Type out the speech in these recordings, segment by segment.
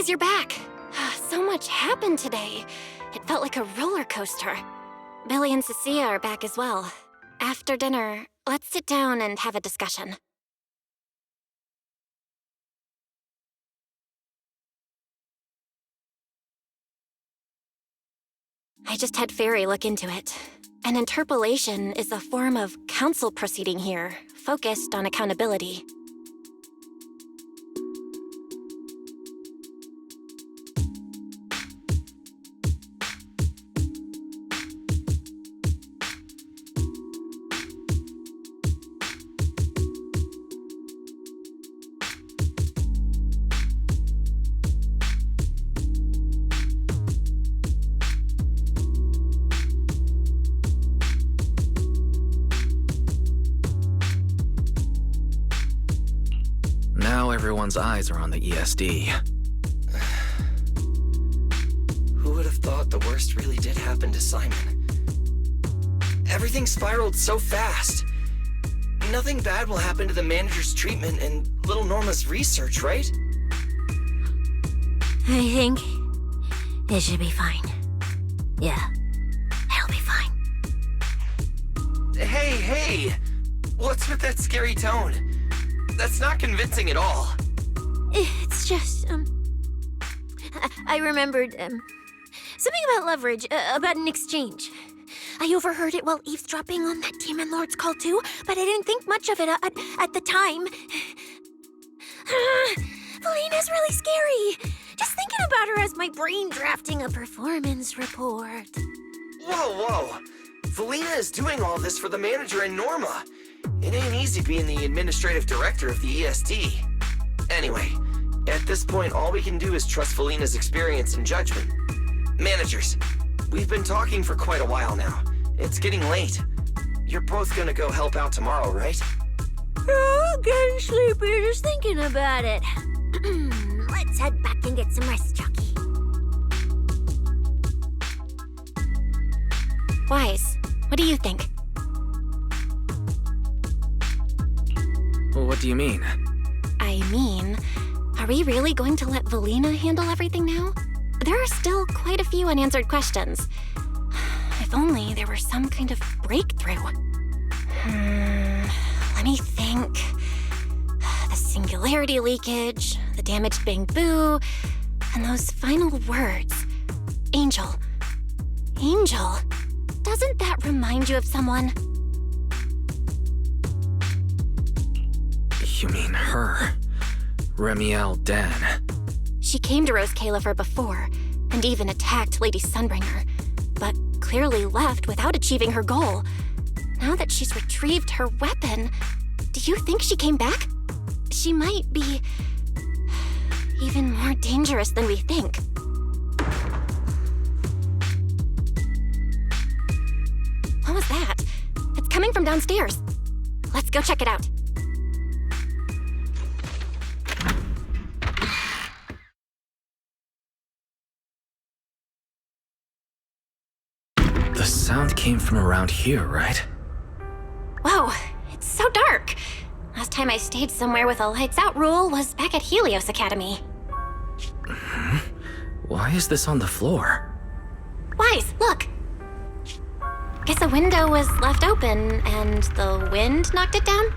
Wise, you're back. So much happened today. It felt like a roller coaster. Billy and Cecilia are back as well. After dinner, let's sit down and have a discussion. I just had Fairy look into it. An interpolation is a form of council proceeding here, focused on accountability. Everyone's eyes are on the ESD. Who would have thought the worst really did happen to Simon? Everything spiraled so fast. Nothing bad will happen to the manager's treatment and little Norma's research, right? I think it should be fine. Yeah, it'll be fine. Hey! What's with that scary tone? That's not convincing at all. It's just, I remembered, something about leverage, about an exchange. I overheard it while eavesdropping on that Demon Lord's call too, but I didn't think much of it at the time. Felina's really scary. Just thinking about her as my brain drafting a performance report. Whoa. Felina is doing all this for the manager and Norma. It ain't easy being the administrative director of the ESD. Anyway, at this point, all we can do is trust Felina's experience and judgment. Managers, we've been talking for quite a while now. It's getting late. You're both gonna go help out tomorrow, right? Oh, getting sleepy just thinking about it. Let's head back and get some rest, Chucky. Wise, what do you think? What do you mean? I mean, are we really going to let Felina handle everything now? There are still quite a few unanswered questions. If only there were some kind of breakthrough. Let me think. The singularity leakage, the damaged bamboo, and those final words. Angel. Angel. Doesn't that remind you of someone? You mean her? Remiel Dan. She came to Rose Califer before, and even attacked Lady Sunbringer, but clearly left without achieving her goal. Now that she's retrieved her weapon, do you think she came back? She might be even more dangerous than we think. What was that? It's coming from downstairs. Let's go check it out. The sound came from around here, right? Whoa, it's so dark. Last time I stayed somewhere with a lights out rule was back at Helios Academy. Why is this on the floor? Wise, look. Guess a window was left open and the wind knocked it down?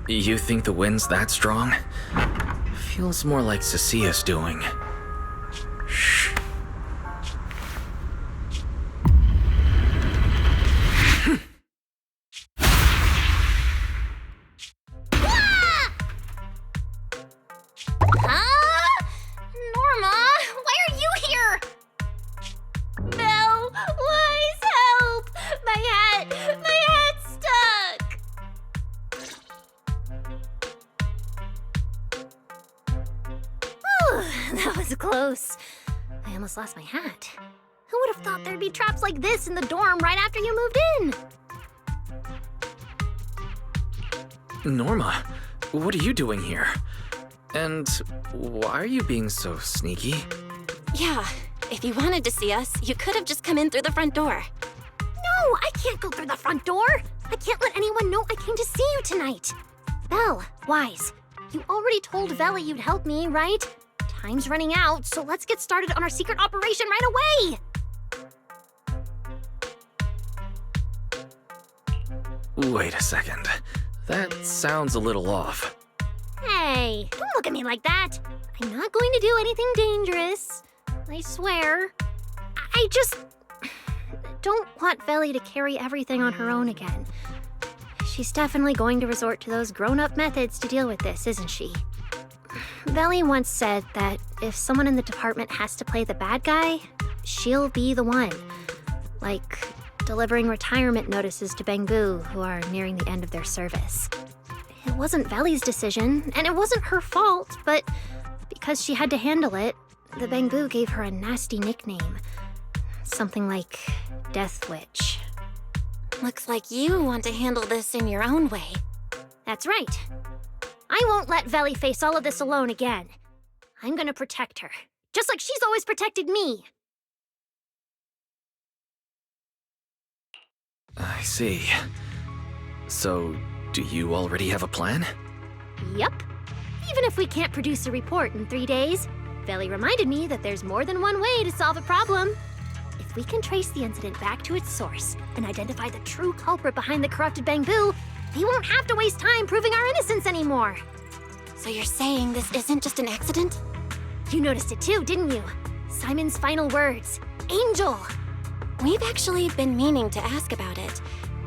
You think the wind's that strong? Feels more like Cecilia's doing. Shh. That was close. I almost lost my hat. Who would have thought there'd be traps like this in the dorm right after you moved in? Norma, what are you doing here? And why are you being so sneaky? Yeah, if you wanted to see us, you could have just come in through the front door. No, I can't go through the front door. I can't let anyone know I came to see you tonight. Belle, Wise, you already told Vela you'd help me, right? Time's running out, so let's get started on our secret operation right away! Wait a second. That sounds a little off. Hey, don't look at me like that. I'm not going to do anything dangerous. I swear. I just don't want Veli to carry everything on her own again. She's definitely going to resort to those grown-up methods to deal with this, isn't she? Veli once said that if someone in the department has to play the bad guy, she'll be the one. Like delivering retirement notices to Bangbu who are nearing the end of their service. It wasn't Veli's decision, and it wasn't her fault, but because she had to handle it, the Bangbu gave her a nasty nickname. Something like Death Witch. Looks like you want to handle this in your own way. That's right. I won't let Veli face all of this alone again. I'm gonna protect her, just like she's always protected me. I see. So, do you already have a plan? Yup. Even if we can't produce a report in 3 days, Veli reminded me that there's more than one way to solve a problem. If we can trace the incident back to its source and identify the true culprit behind the corrupted Bangbu, we won't have to waste time proving our innocence anymore. So you're saying this isn't just an accident? You noticed it too, didn't you? Simon's final words. Angel! We've actually been meaning to ask about it.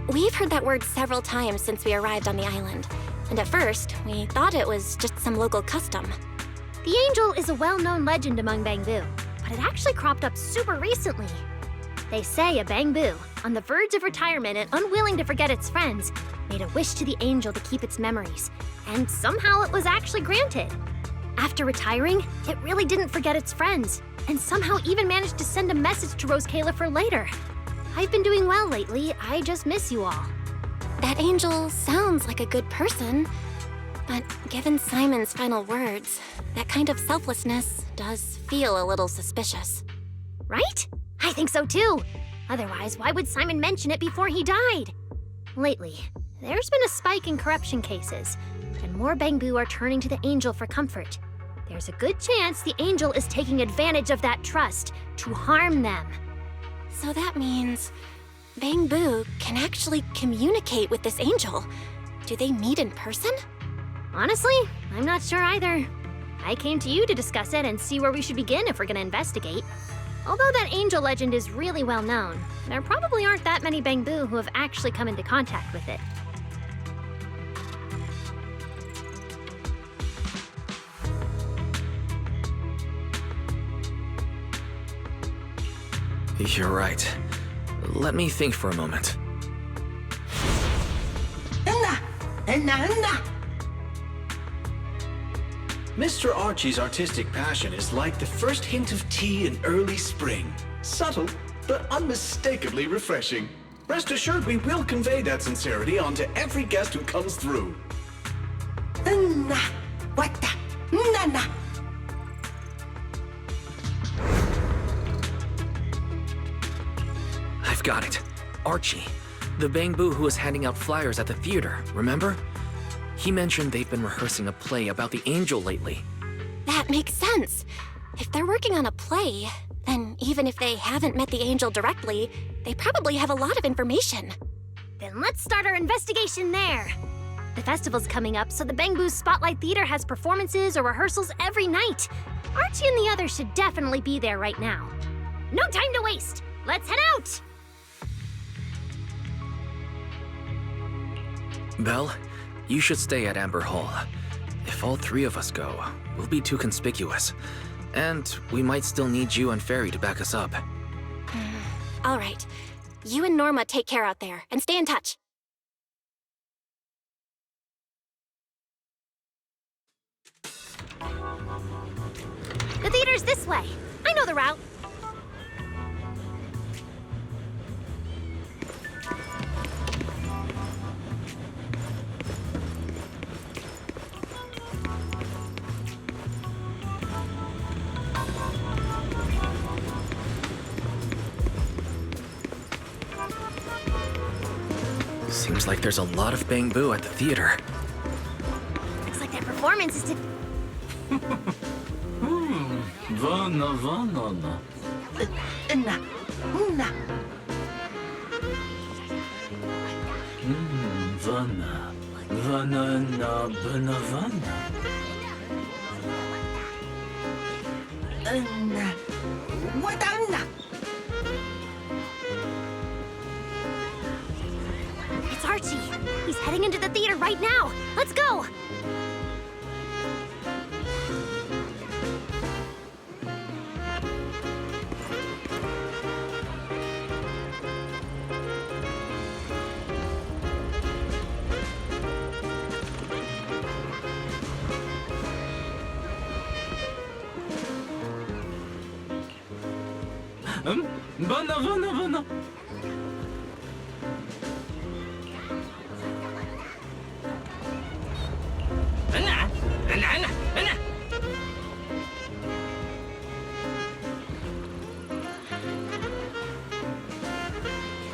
We've heard that word several times since we arrived on the island. And at first, we thought it was just some local custom. The angel is a well-known legend among Bangbu, but it actually cropped up super recently. They say a Bangbu, on the verge of retirement and unwilling to forget its friends, made a wish to the angel to keep its memories, and somehow it was actually granted. After retiring, it really didn't forget its friends, and somehow even managed to send a message to Rose Caliph for later. I've been doing well lately, I just miss you all. That angel sounds like a good person, but given Simon's final words, that kind of selflessness does feel a little suspicious. Right? I think so too. Otherwise, why would Simon mention it before he died? Lately, there's been a spike in corruption cases, and more Bangbu are turning to the angel for comfort. There's a good chance the angel is taking advantage of that trust to harm them. So that means Bangbu can actually communicate with this angel. Do they meet in person? Honestly, I'm not sure either. I came to you to discuss it and see where we should begin if we're gonna investigate. Although that angel legend is really well known, there probably aren't that many Bangbu who have actually come into contact with it. You're right. Let me think for a moment. Mr. Archie's artistic passion is like the first hint of tea in early spring. Subtle, but unmistakably refreshing. Rest assured we will convey that sincerity onto every guest who comes through. I've got it. Archie. The Bangbu who was handing out flyers at the theater, remember? He mentioned they've been rehearsing a play about the angel lately. That makes sense. If they're working on a play, then even if they haven't met the angel directly, they probably have a lot of information. Then let's start our investigation there. The festival's coming up, so the Bangbu's Spotlight Theater has performances or rehearsals every night. Archie and the others should definitely be there right now. No time to waste! Let's head out! Belle, you should stay at Amber Hall. If all three of us go, we'll be too conspicuous. And we might still need you and Fairy to back us up. All right. You and Norma take care out there, and stay in touch. The theater's this way. I know the route. Seems like there's a lot of Bangbu at the theater. Looks like that performance is Vana. It's Archie. He's heading into the theater right now. Let's go! Vana.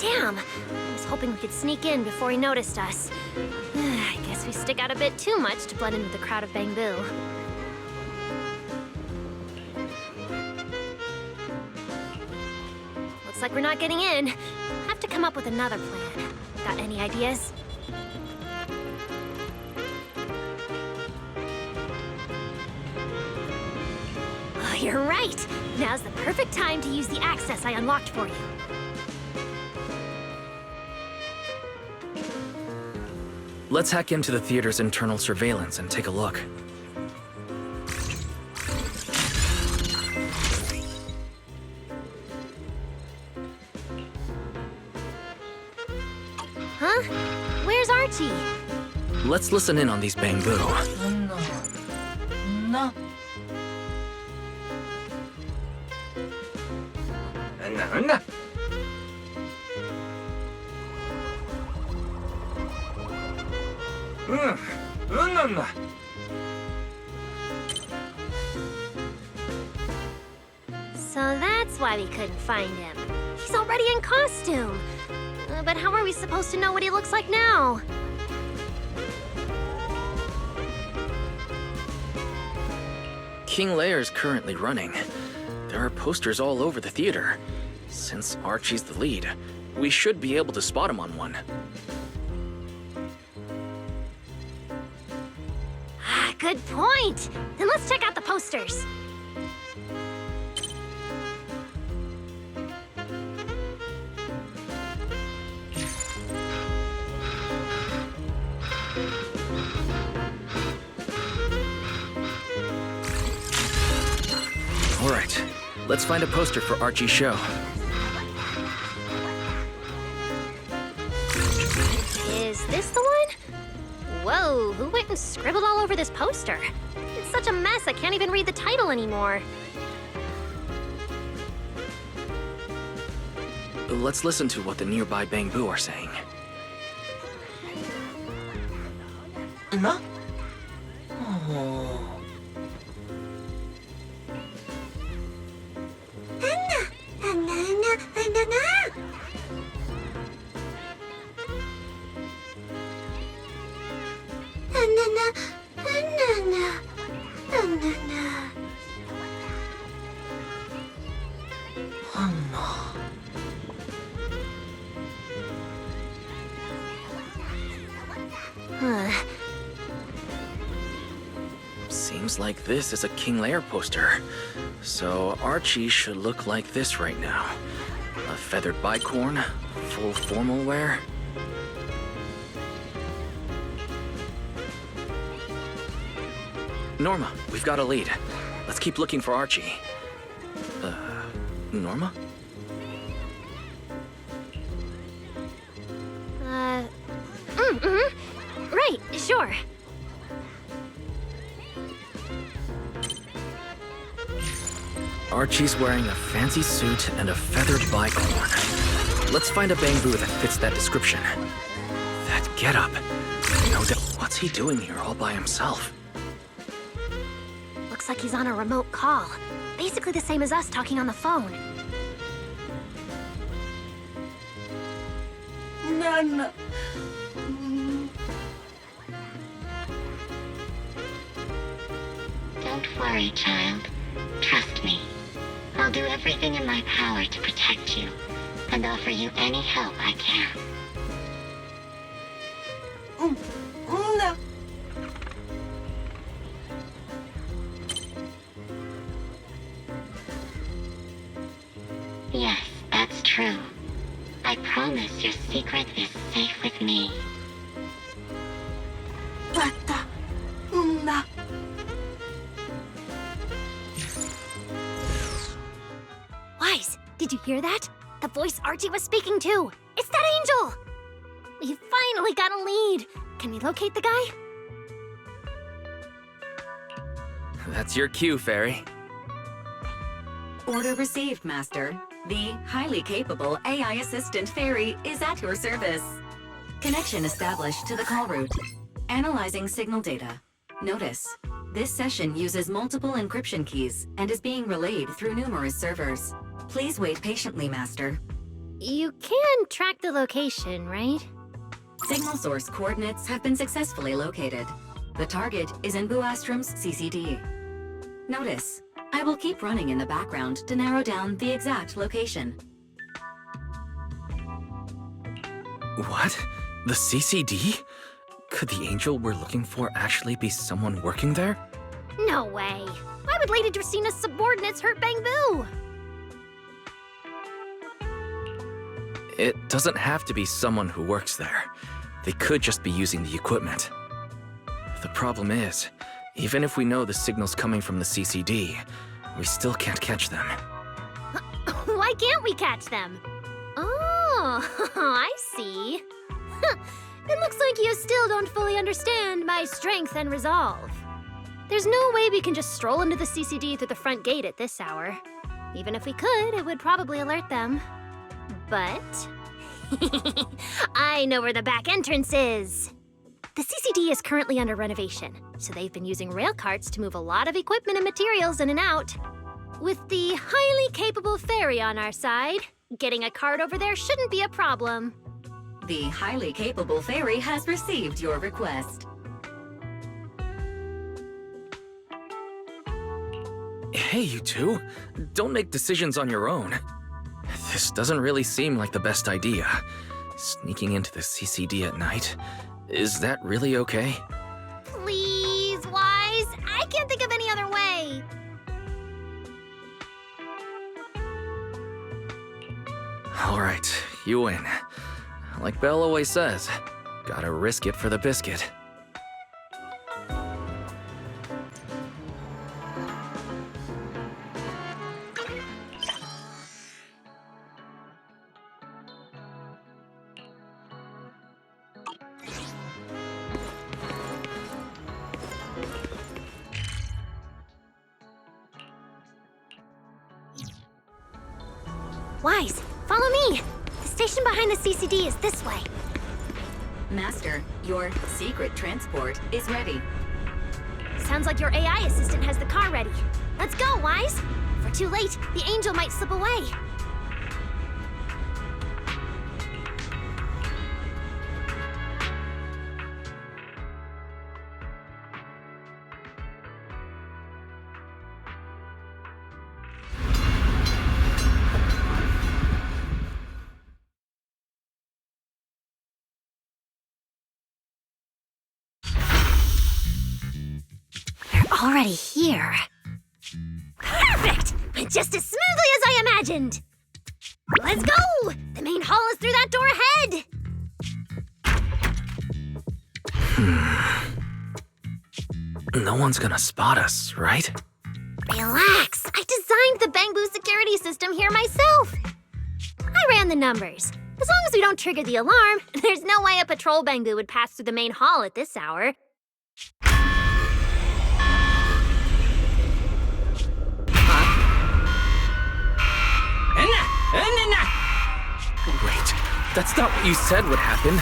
Damn! I was hoping we could sneak in before he noticed us. I guess we stick out a bit too much to blend in with the crowd of Bamboo. Looks like we're not getting in. Have to come up with another plan. Got any ideas? Oh, you're right! Now's the perfect time to use the access I unlocked for you. Let's hack into the theater's internal surveillance and take a look. Huh? Where's Archie? Let's listen in on these Bamboo. So that's why we couldn't find him. He's already in costume. But how are we supposed to know what he looks like now? King Lear's currently running. There are posters all over the theater. Since Archie's the lead, we should be able to spot him on one. Ah, good point. Then let's check out the posters. All right, let's find a poster for Archie's show. Is this the one? Whoa, who went and scribbled all over this poster? It's such a mess, I can't even read the title anymore. Let's listen to what the nearby Bamboo are saying. Huh? Seems like this is a King Lear poster. So Archie should look like this right now. A feathered bicorn, full formal wear. Norma, we've got a lead. Let's keep looking for Archie. Norma? Right, sure. Archie's wearing a fancy suit and a feathered bicorn. Let's find a Bamboo that fits that description. That getup. No doubt. What's he doing here all by himself? Looks like he's on a remote call. Basically the same as us talking on the phone. None. Don't worry, child. Trust me. I'll do everything in my power to protect you, and offer you any help I can. No. Yes, that's true. I promise your secret is safe with me. Basta. No. Wise, did you hear that? The voice Archie was speaking to. It's that angel! We finally got a lead. Can we locate the guy? That's your cue, Fairy. Order received, Master. The highly capable AI assistant Fairy is at your service. Connection established to the call route. Analyzing signal data. Notice, this session uses multiple encryption keys and is being relayed through numerous servers. Please wait patiently, Master. You can track the location, right? Signal source coordinates have been successfully located. The target is in Buastrom's CCD. Notice, I will keep running in the background to narrow down the exact location. What? The CCD? Could the angel we're looking for actually be someone working there? No way. Why would Lady Dracina's subordinates hurt Bangbu? It doesn't have to be someone who works there. They could just be using the equipment. The problem is, even if we know the signal's coming from the CCD, we still can't catch them. Why can't we catch them? Oh, I see. It looks like you still don't fully understand my strength and resolve. There's no way we can just stroll into the CCD through the front gate at this hour. Even if we could, it would probably alert them. But I know where the back entrance is. The CCD is currently under renovation, so they've been using rail carts to move a lot of equipment and materials in and out. With the highly capable Fairy on our side, getting a cart over there shouldn't be a problem. The highly capable Fairy has received your request. Hey, you two. Don't make decisions on your own. This doesn't really seem like the best idea. Sneaking into the CCD at night. Is that really okay? Please, Wise. I can't think of any other way. All right, you win. Like Belle always says, gotta risk it for the biscuit. Wise, follow me. The station behind the CCD is this way. Master, your secret transport is ready. Sounds like your AI assistant has the car ready. Let's go, Wise. If we're too late, the angel might slip away. Already here. Perfect! Went just as smoothly as I imagined. Let's go! The main hall is through that door ahead. No one's gonna spot us, right? Relax. I designed the Bangbu security system here myself. I ran the numbers. As long as we don't trigger the alarm, there's no way a patrol Bangbu would pass through the main hall at this hour. Wait, that's not what you said would happen.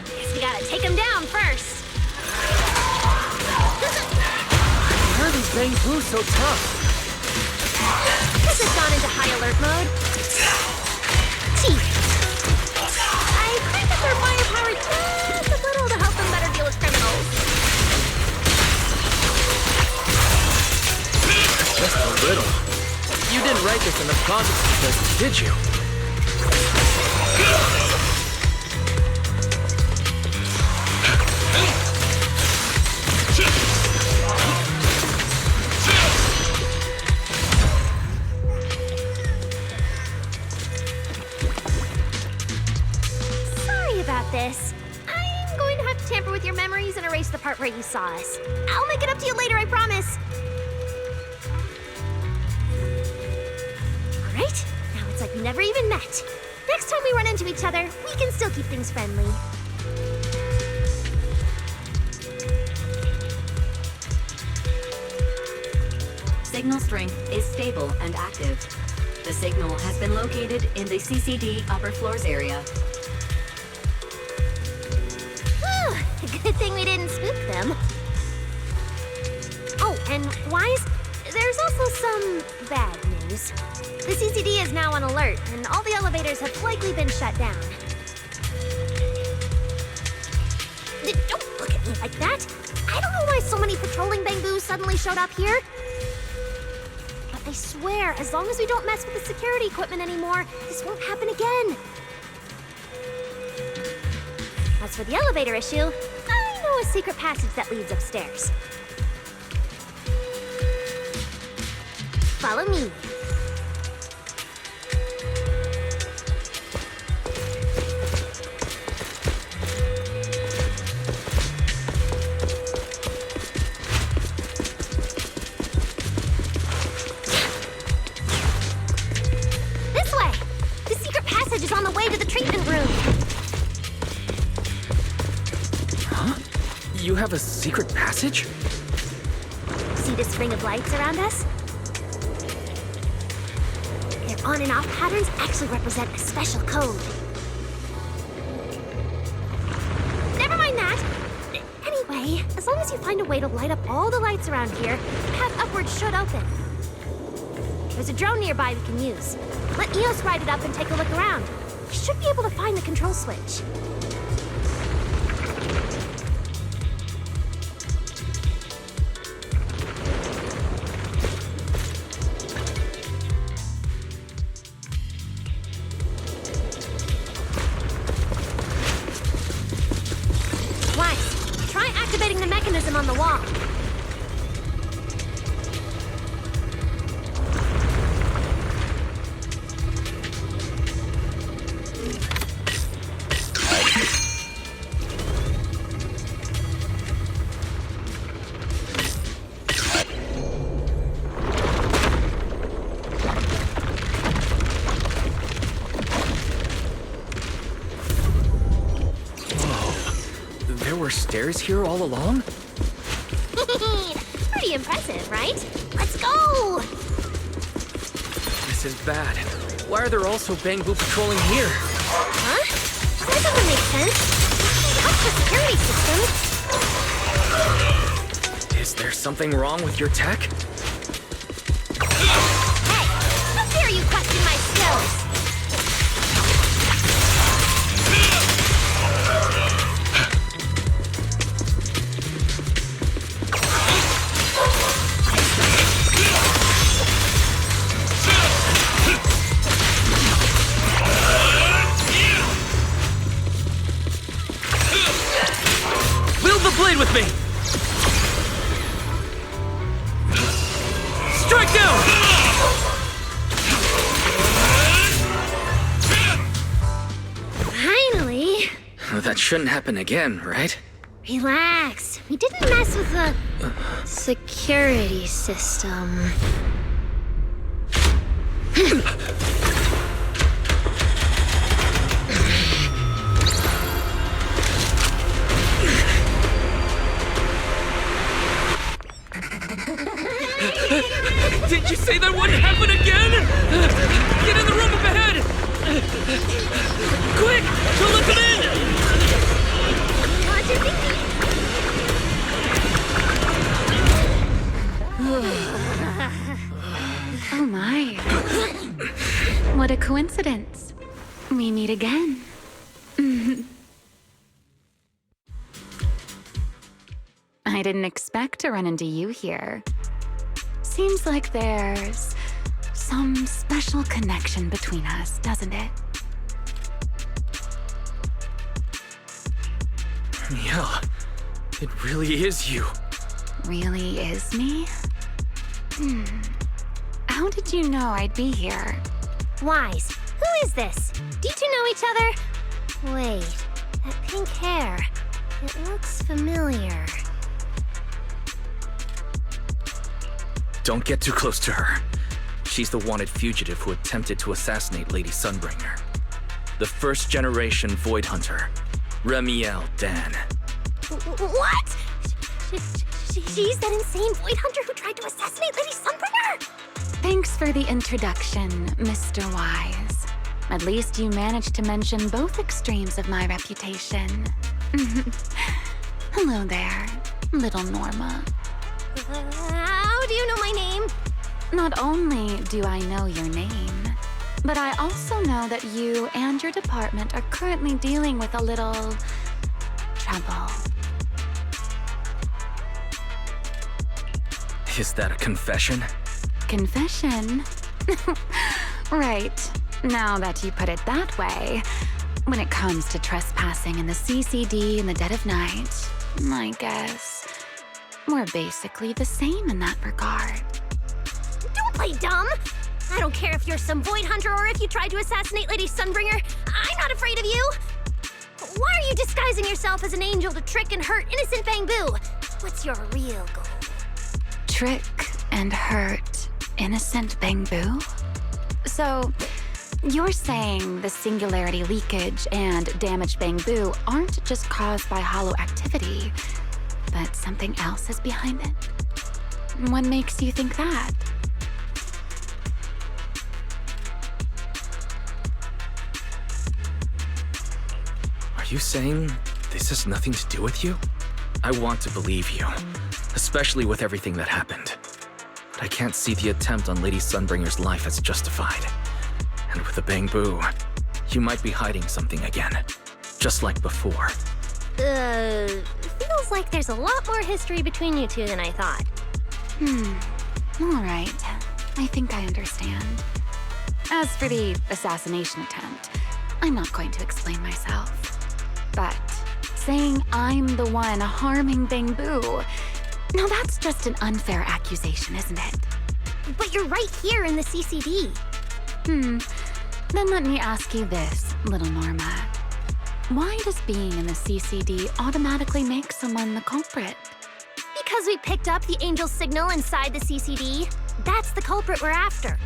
Guess we gotta take him down first. Why are these Bangbu so tough? Guess it's gone into high alert mode. Teeth. I cranked up their firepower just a little to help them better deal with criminals. Just a little. You didn't write this in the project because, did you? Sorry about this. I'm going to have to tamper with your memories and erase the part where you saw us. I'll make it up to you later, I promise. Alright, now it's like we never even met. Next time we run into each other, we can still keep things friendly. Signal strength is stable and active. The signal has been located in the CCD upper floors area. Whew, good thing we didn't spook them. Oh, and Wise, there's also some bad news. The CCD is now on alert, and all the elevators have likely been shut down. Don't look at me like that. I don't know why so many patrolling bangoos suddenly showed up here. But I swear, as long as we don't mess with the security equipment anymore, this won't happen again. As for the elevator issue, I know a secret passage that leads upstairs. Follow me. This way! The secret passage is on the way to the treatment room. Huh? You have a secret passage? See this ring of lights around us? Their on and off patterns actually represent a special code. Never mind that. Anyway, as long as you find a way to light up all the lights around here, the path upwards should open. There's a drone nearby we can use. Let Eos ride it up and take a look around. We should be able to find the control switch. Wise, try activating the mechanism on the wall. There were stairs here all along? Pretty impressive, right? Let's go! This is bad. Why are there also Bangbu patrolling here? Huh? That doesn't make sense. What's the security system? Is there something wrong with your tech? Hey! How dare you question my skills? Wield the blade with me! Strike down! Finally! That shouldn't happen again, right? Relax. We didn't mess with the security system. Did you say that wouldn't happen again? Get in the room up ahead! Quick! Don't let them in! What's your thinking? Oh my. What a coincidence. We meet again. I didn't expect to run into you here. Seems like there's some special connection between us, doesn't it? Yeah, it really is you. Really is me? How did you know I'd be here? Wise, who is this? Do you two know each other? Wait, that pink hair. It looks familiar. Don't get too close to her. She's the wanted fugitive who attempted to assassinate Lady Sunbringer. The first generation Void Hunter, Remiel Dan. What? She's that insane Void Hunter who tried to assassinate Lady Sunbringer? Thanks for the introduction, Mr. Wise. At least you managed to mention both extremes of my reputation. Hello there, little Norma. How do you know my name? Not only do I know your name, but I also know that you and your department are currently dealing with a little trouble. Is that a confession? Confession? Right. Now that you put it that way, when it comes to trespassing in the CCD in the dead of night, I guess we're basically the same in that regard. Don't play dumb! I don't care if you're some Void Hunter or if you tried to assassinate Lady Sunbringer. I'm not afraid of you! Why are you disguising yourself as an angel to trick and hurt innocent Bangbu? What's your real goal? Trick and hurt innocent Bangbu? So, you're saying the singularity leakage and damaged Bangbu aren't just caused by hollow activity, but something else is behind it? What makes you think that? Are you saying this has nothing to do with you? I want to believe you, especially with everything that happened. But I can't see the attempt on Lady Sunbringer's life as justified. And with the Bangbu, you might be hiding something again, just like before. Feels like there's a lot more history between you two than I thought. All right. I think I understand. As for the assassination attempt, I'm not going to explain myself. But saying I'm the one harming Bangbu, now that's just an unfair accusation, isn't it? But you're right here in the CCD. Then let me ask you this, little Norma. Why does being in the CCD automatically make someone the culprit? Because we picked up the angel's signal inside the CCD. That's the culprit we're after.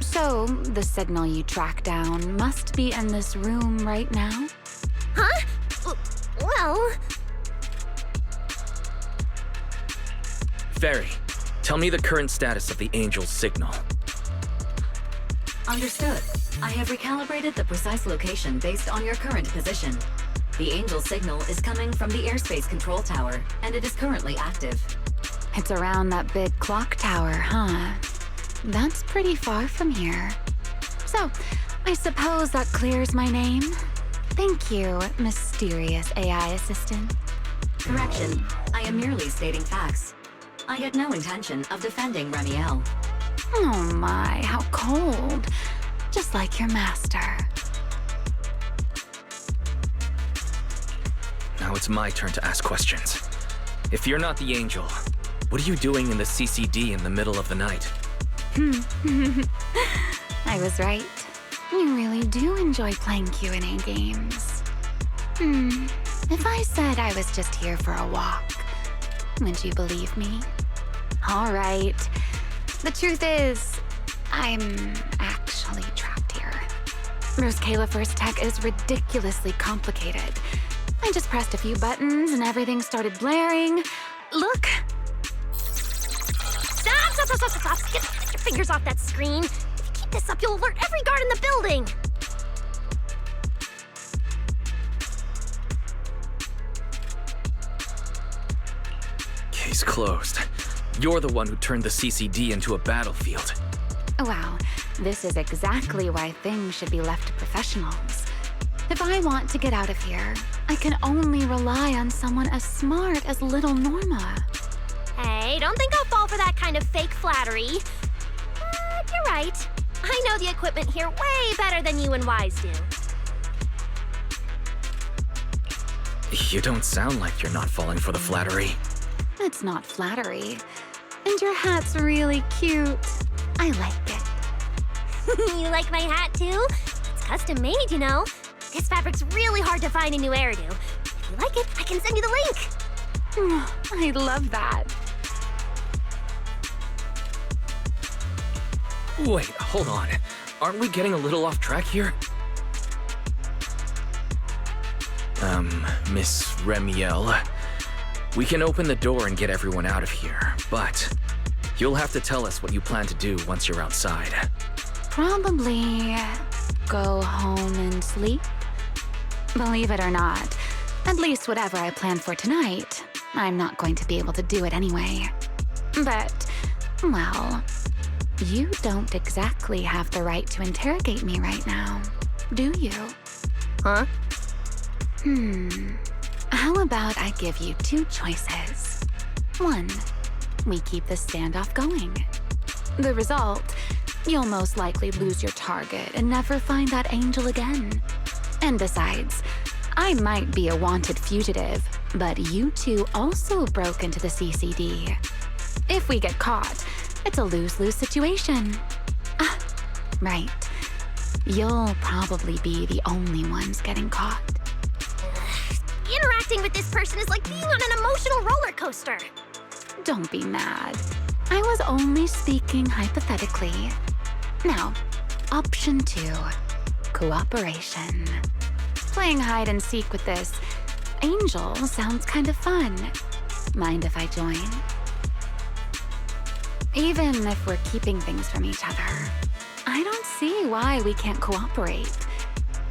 So, the signal you track down must be in this room right now? Huh? Well... Fairy, tell me the current status of the angel's signal. Understood. I have recalibrated the precise location based on your current position. The angel signal is coming from the airspace control tower, and it is currently active. It's around that big clock tower, huh? That's pretty far from here. So, I suppose that clears my name? Thank you, mysterious AI assistant. Correction. I am merely stating facts. I had no intention of defending Remiel. Oh my, how cold. Just like your master. Now it's my turn to ask questions. If you're not the angel, what are you doing in the CCD in the middle of the night? I was right. You really do enjoy playing Q&A games. If I said I was just here for a walk, would you believe me? All right. The truth is, I'm actually trapped here. Rose Calipher's tech is ridiculously complicated. I just pressed a few buttons and everything started blaring. Look! Stop! Get your fingers off that screen. If you keep this up, you'll alert every guard in the building. Case closed. You're the one who turned the CCD into a battlefield. Wow, this is exactly why things should be left to professionals. If I want to get out of here, I can only rely on someone as smart as little Norma. Hey, don't think I'll fall for that kind of fake flattery. But you're right. I know the equipment here way better than you and Wise do. You don't sound like you're not falling for the flattery. It's not flattery. And your hat's really cute. I like it. You like my hat too? It's custom made, you know. This fabric's really hard to find in New Eridu. If you like it, I can send you the link. I love that. Wait, hold on. Aren't we getting a little off track here? Miss Remiel, we can open the door and get everyone out of here, but you'll have to tell us what you plan to do once you're outside. Probably go home and sleep. Believe it or not, at least whatever I planned for tonight, I'm not going to be able to do it anyway. But, well, you don't exactly have the right to interrogate me right now, do you? Huh? How about I give you two choices? One, we keep the standoff going. The result, you'll most likely lose your target and never find that angel again. And besides, I might be a wanted fugitive, but you two also broke into the CCD. If we get caught, it's a lose-lose situation. Ah, right. You'll probably be the only ones getting caught. Interacting with this person is like being on an emotional roller coaster. Don't be mad. I was only speaking hypothetically. Now, option 2, cooperation. Playing hide and seek with this angel sounds kind of fun. Mind if I join? Even if we're keeping things from each other, I don't see why we can't cooperate.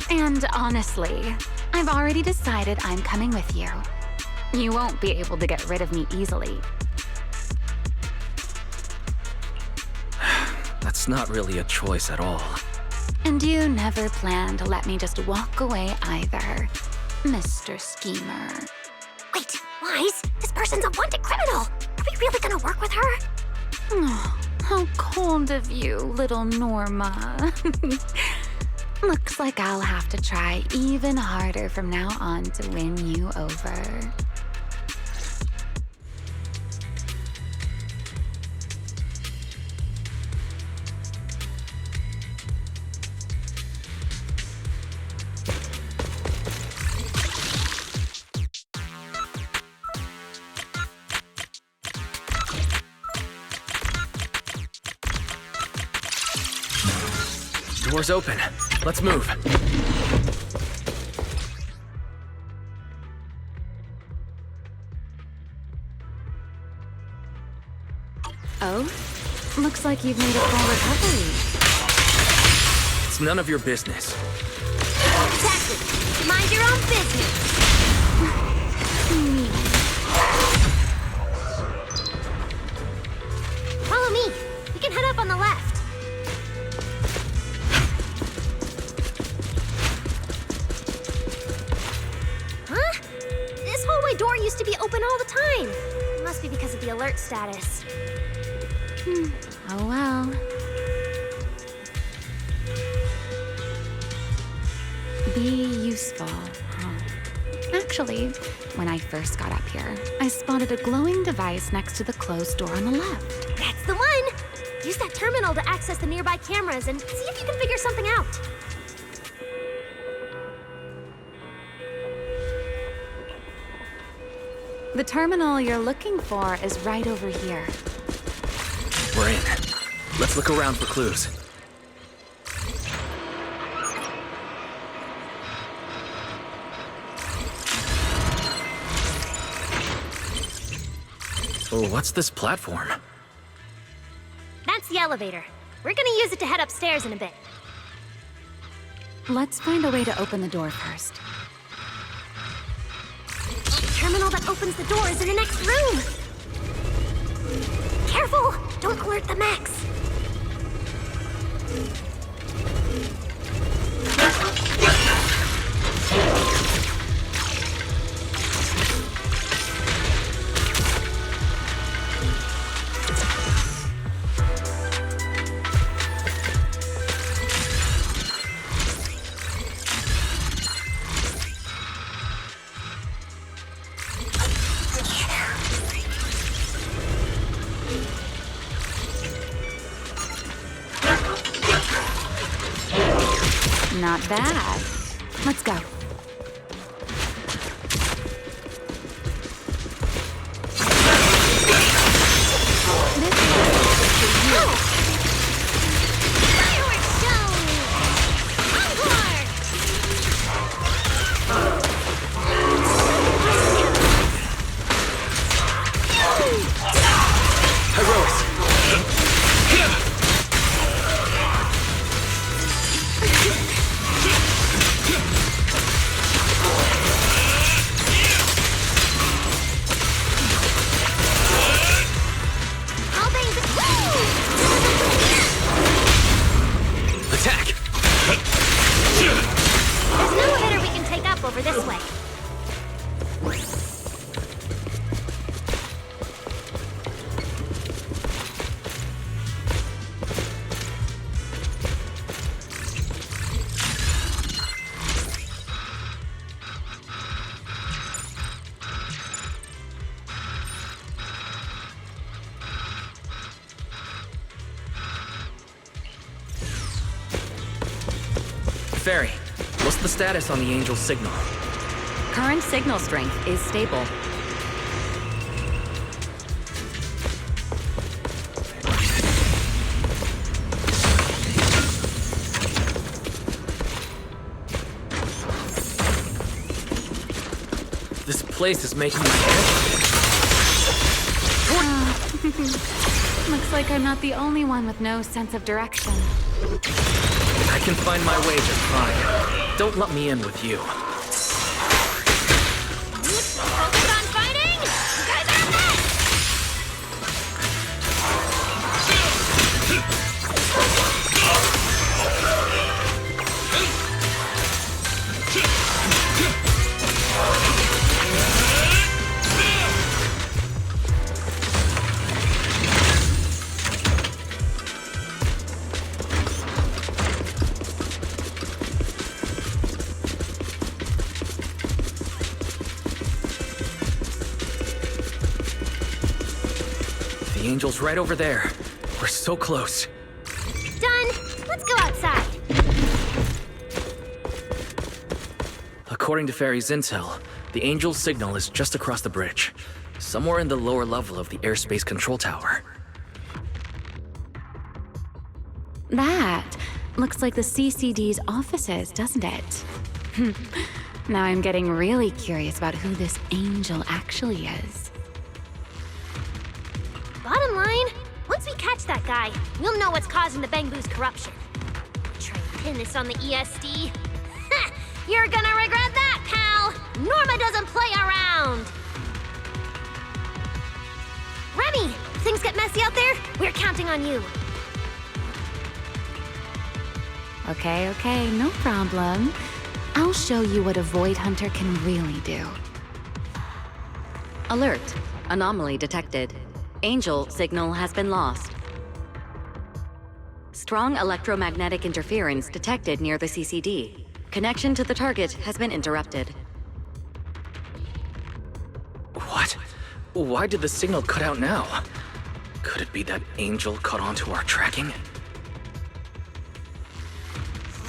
And honestly, I've already decided I'm coming with you. You won't be able to get rid of me easily. That's not really a choice at all. And you never planned to let me just walk away either, Mr. Schemer. Wait, Wise, this person's a wanted criminal. Are we really gonna work with her? Oh, how cold of you, little Norma. Looks like I'll have to try even harder from now on to win you over. Door's open. Let's move. Oh? Looks like you've made a full recovery. It's none of your business. Exactly. Mind your own business. Follow me. We can head up on the left. Door used to be open all the time. It must be because of the alert status. Oh well. Be useful, huh? Actually, when I first got up here, I spotted a glowing device next to the closed door on the left. That's the one! Use that terminal to access the nearby cameras and see if you can figure something out. The terminal you're looking for is right over here. We're in. Let's look around for clues. Oh, what's this platform? That's the elevator. We're gonna use it to head upstairs in a bit. Let's find a way to open the door first. The terminal that opens the door is in the next room. Careful! Don't alert the mechs. Not bad. Let's go. Fireworks show! Encore! Heroics! All things. Attack! There's an elevator we can take up over this way. Fairy, what's the status on the Angel's signal? Current signal strength is stable. This place is making my head. Looks like I'm not the only one with no sense of direction. I can find my way just fine. Don't let me in with you. Focus on fighting! You guys are a mess! The Angel's right over there. We're so close. Done. Let's go outside. According to Fairy's intel, the Angel's signal is just across the bridge, somewhere in the lower level of the airspace control tower. That looks like the CCD's offices, doesn't it? Now I'm getting really curious about who this Angel actually is. Bottom line, once we catch that guy, we'll know what's causing the Bangbu's corruption. Try and pin this on the ESD. Ha! You're gonna regret that, pal! Norma doesn't play around! Remy, things get messy out there? We're counting on you. Okay, no problem. I'll show you what a Void Hunter can really do. Alert. Anomaly detected. Angel signal has been lost. Strong electromagnetic interference detected near the CCD. Connection to the target has been interrupted. What? Why did the signal cut out now? Could it be that Angel caught onto our tracking?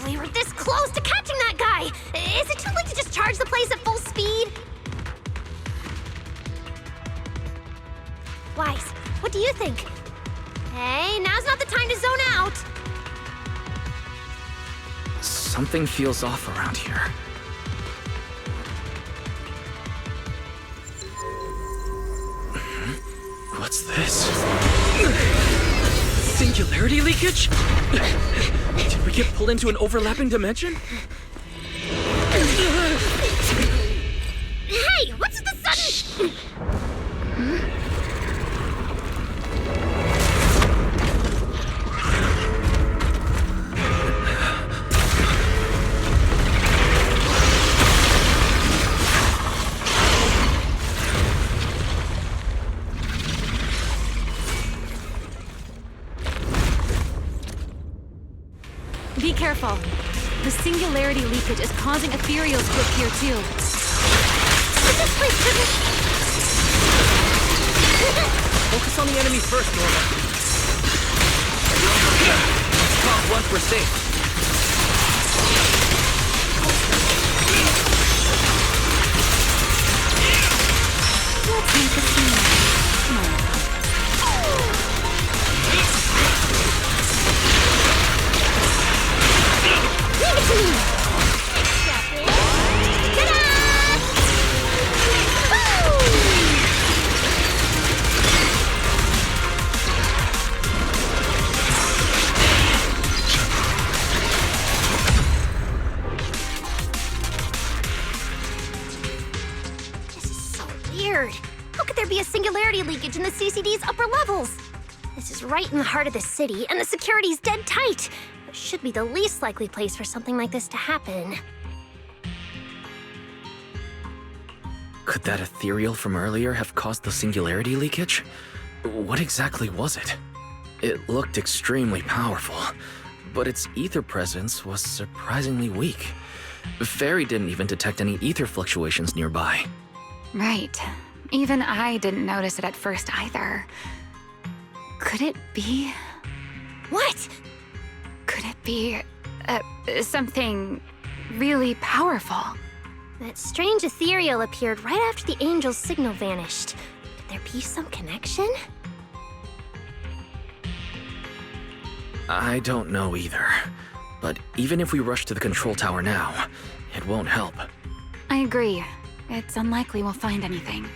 We were this close to catching that guy! Is it too late to just charge the place at full speed? Wise, what do you think? Hey, now's not the time to zone out! Something feels off around here. What's this? Singularity leakage? Did we get pulled into an overlapping dimension? Hey, what's the sudden... Be careful. The singularity leakage is causing ethereals to appear too. But this place shouldn't... Focus on the enemy first, Norma. Talk once we're safe. singularity leakage in the CCD's upper levels. This is right in the heart of the city, and the security's dead tight. It should be the least likely place for something like this to happen. Could that ethereal from earlier have caused the singularity leakage? What exactly was it? It looked extremely powerful, but its ether presence was surprisingly weak. Fairy didn't even detect any ether fluctuations nearby. Right. Even I didn't notice it at first either. Could it be... What? Could it be... something really powerful? That strange ethereal appeared right after the angel's signal vanished. Could there be some connection? I don't know either. But even if we rush to the control tower now, it won't help. I agree. It's unlikely we'll find anything.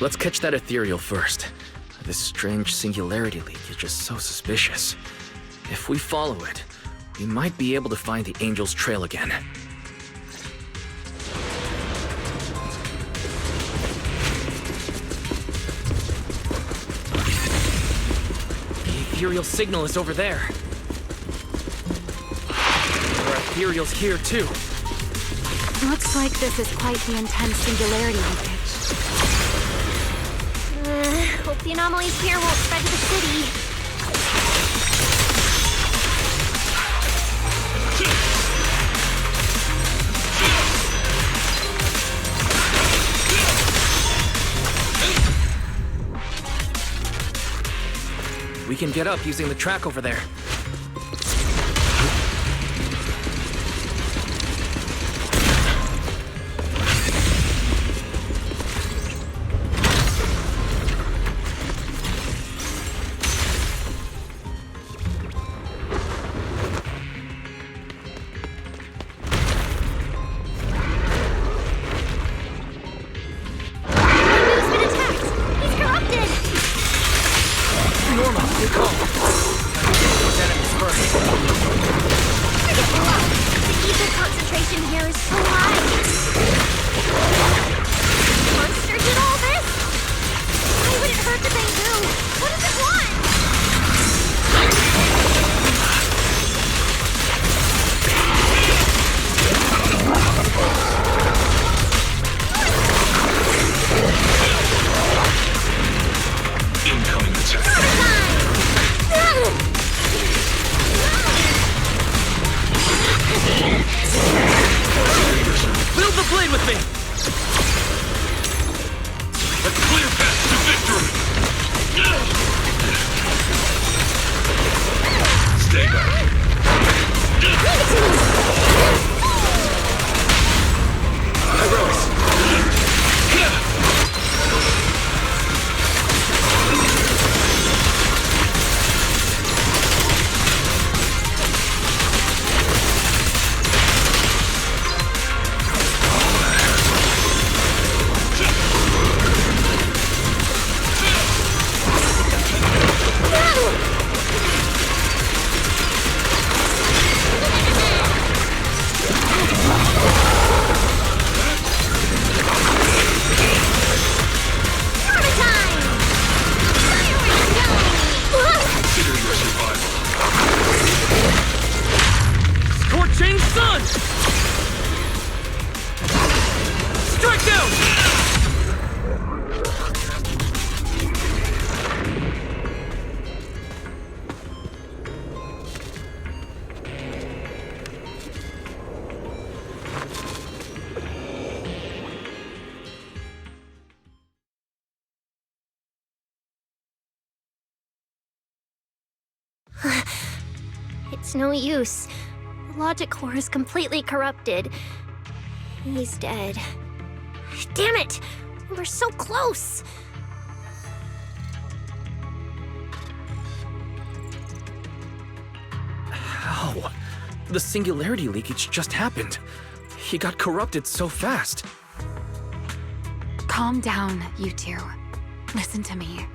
Let's catch that ethereal first. This strange singularity leakage is so suspicious. If we follow it, we might be able to find the angel's trail again. The ethereal signal is over there. There are ethereals here too. Looks like this is quite the intense singularity leakage. Hope the anomalies here won't spread to the city. We can get up using the track over there. It's no use. The logic core is completely corrupted. He's dead. Damn it! We're so close! How? The singularity leakage just happened. He got corrupted so fast. Calm down, you two. Listen to me.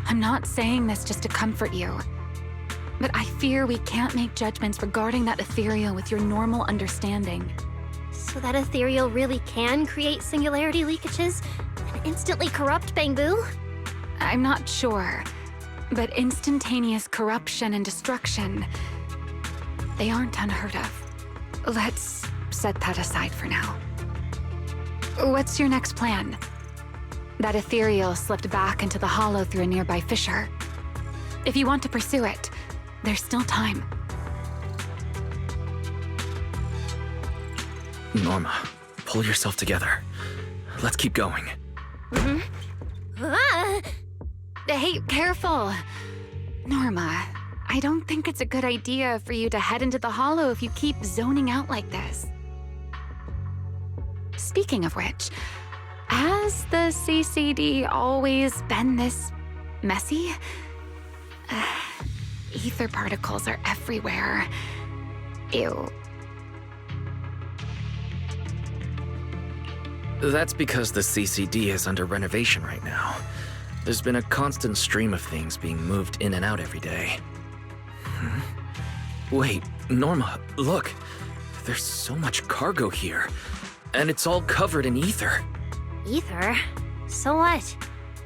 I'm not saying this just to comfort you. But I fear we can't make judgments regarding that ethereal with your normal understanding. So that ethereal really can create singularity leakages and instantly corrupt Bangbu? I'm not sure, but instantaneous corruption and destruction, they aren't unheard of. Let's set that aside for now. What's your next plan? That ethereal slipped back into the hollow through a nearby fissure. If you want to pursue it, there's still time. Norma, pull yourself together. Let's keep going. Hey, careful! Norma, I don't think it's a good idea for you to head into the hollow if you keep zoning out like this. Speaking of which, has the CCD always been this messy? Ether particles are everywhere. Ew. That's because the CCD is under renovation right now. There's been a constant stream of things being moved in and out every day. Wait, Norma, look. There's so much cargo here. And it's all covered in ether. Ether? So what?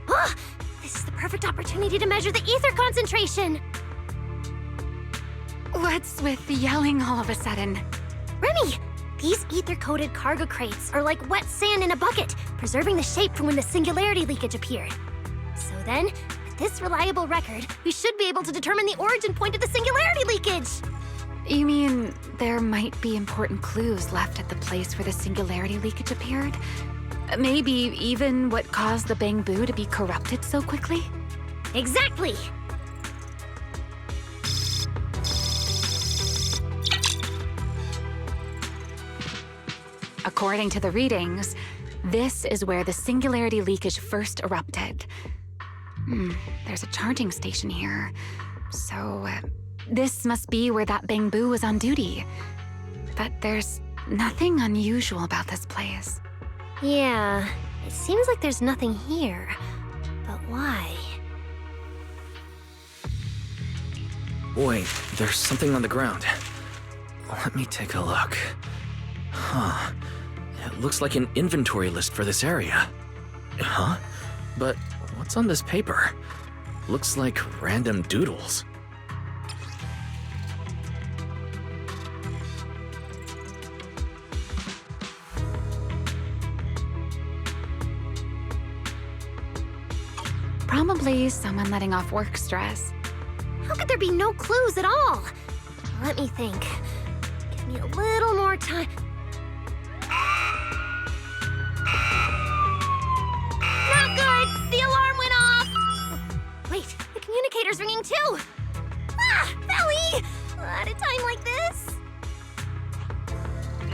Ah, this is the perfect opportunity to measure the ether concentration! What's with yelling all of a sudden? Remy! These ether-coated cargo crates are like wet sand in a bucket, preserving the shape from when the singularity leakage appeared. So then, with this reliable record, we should be able to determine the origin point of the singularity leakage! You mean there might be important clues left at the place where the singularity leakage appeared? Maybe even what caused the Bangbu to be corrupted so quickly? Exactly! According to the readings, this is where the singularity leakage first erupted. There's a charging station here. So, this must be where that Bangbu was on duty. But there's nothing unusual about this place. Yeah, it seems like there's nothing here. But why? Wait, there's something on the ground. Let me take a look. Huh. It looks like an inventory list for this area. Huh? But what's on this paper? Looks like random doodles. Probably someone letting off work stress. How could there be no clues at all? Let me think. Give me a little more time. Not good! The alarm went off! Wait, the communicator's ringing too! Ah! Belly! At a time like this?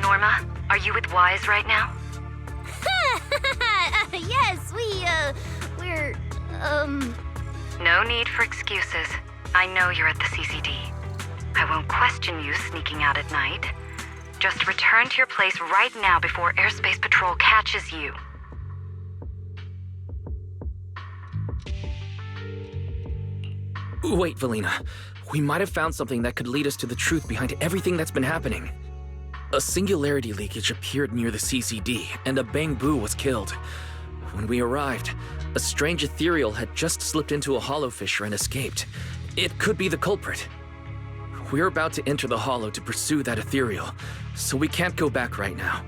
Norma, are you with Wise right now? Yes, we're, No need for excuses. I know you're at the CCD. I won't question you sneaking out at night. Just return to your place right now before Airspace Patrol catches you. Wait, Valina. We might have found something that could lead us to the truth behind everything that's been happening. A singularity leakage appeared near the CCD, and a Bangbu was killed. When we arrived, a strange ethereal had just slipped into a hollow fissure and escaped. It could be the culprit. We're about to enter the hollow to pursue that ethereal, so we can't go back right now.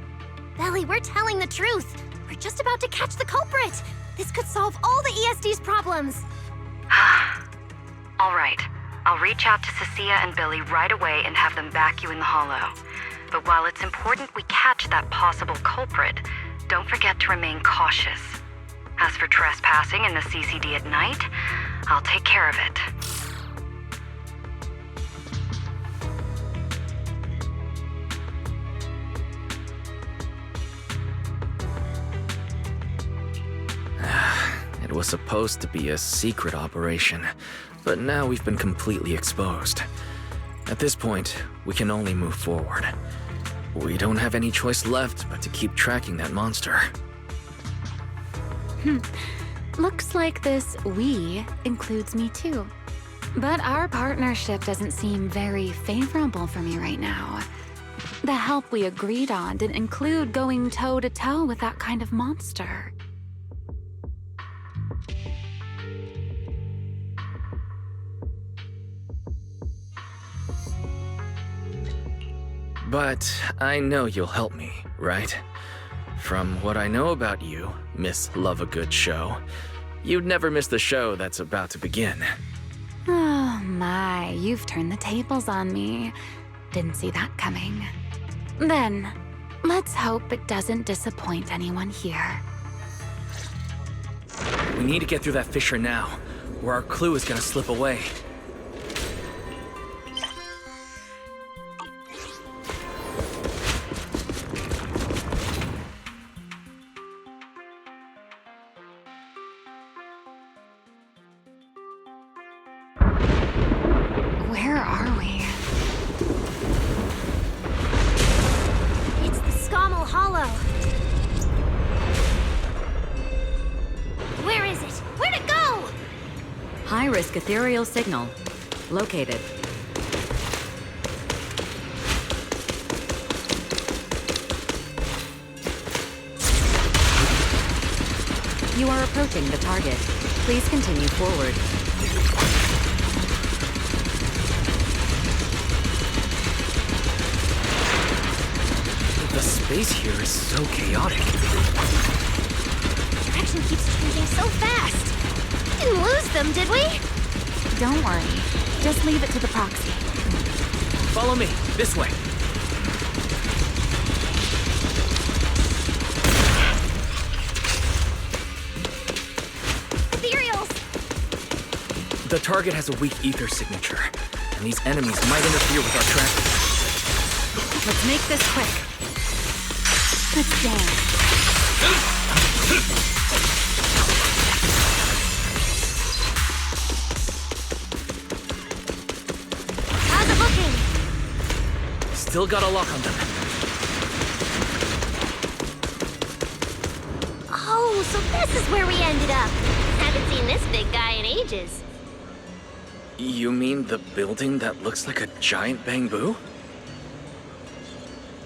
Belly, we're telling the truth. We're just about to catch the culprit. This could solve all the ESD's problems. All right. I'll reach out to Cecilia and Billy right away and have them back you in the hollow. But while it's important we catch that possible culprit, don't forget to remain cautious. As for trespassing in the CCD at night, I'll take care of it. It was supposed to be a secret operation, but now we've been completely exposed. At this point, we can only move forward. We don't have any choice left but to keep tracking that monster. Looks like this "we" includes me too. But our partnership doesn't seem very favorable for me right now. The help we agreed on didn't include going toe-to-toe with that kind of monster. But I know you'll help me, right? From what I know about you, Miss Love a Good Show, you'd never miss the show that's about to begin. Oh my, you've turned the tables on me. Didn't see that coming. Then, let's hope it doesn't disappoint anyone here. We need to get through that fissure now, or our clue is gonna slip away. Where are we? It's the Scommel Hollow. Where is it? Where'd it go? High-risk ethereal signal. Located. You are approaching the target. Please continue forward. The space here is so chaotic. Direction keeps changing so fast. Didn't lose them, did we? Don't worry. Just leave it to the proxy. Follow me, this way. Ethereals! The target has a weak ether signature, and these enemies might interfere with our tracking. Let's make this quick. Let's dance. How's it looking? Still got a lock on them. Oh, so this is where we ended up. Haven't seen this big guy in ages. You mean the building that looks like a giant bamboo?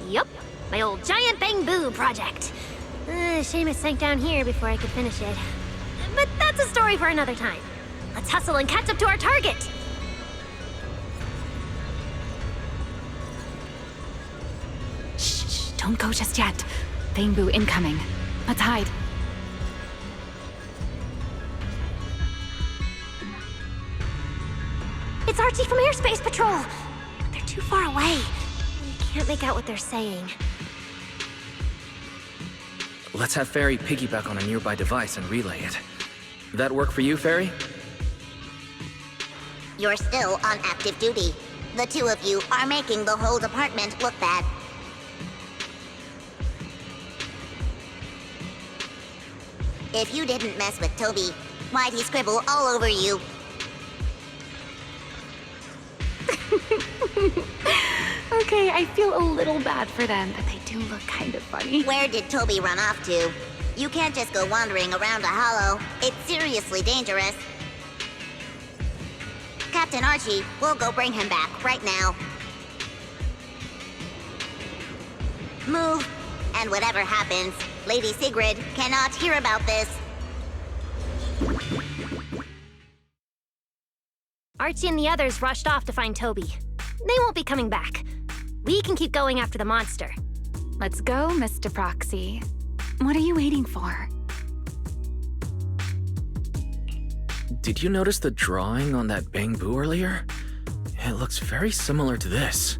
Yup, my old giant bamboo project. Shame it sank down here before I could finish it. But that's a story for another time. Let's hustle and catch up to our target. Shh, don't go just yet. Bamboo incoming. Let's hide. It's Archie from Airspace Patrol. But they're too far away. We can't make out what they're saying. Let's have Fairy piggyback on a nearby device and relay it. That work for you, Fairy? You're still on active duty. The two of you are making the whole department look bad. If you didn't mess with Toby, why'd he scribble all over you? Okay, I feel a little bad for them, but they do look kind of funny. Where did Toby run off to? You can't just go wandering around a hollow. It's seriously dangerous. Captain Archie, we'll go bring him back right now. Move, and whatever happens, Lady Sigrid cannot hear about this. Archie and the others rushed off to find Toby. They won't be coming back. We can keep going after the monster. Let's go, Mr. Proxy. What are you waiting for? Did you notice the drawing on that bamboo earlier? It looks very similar to this.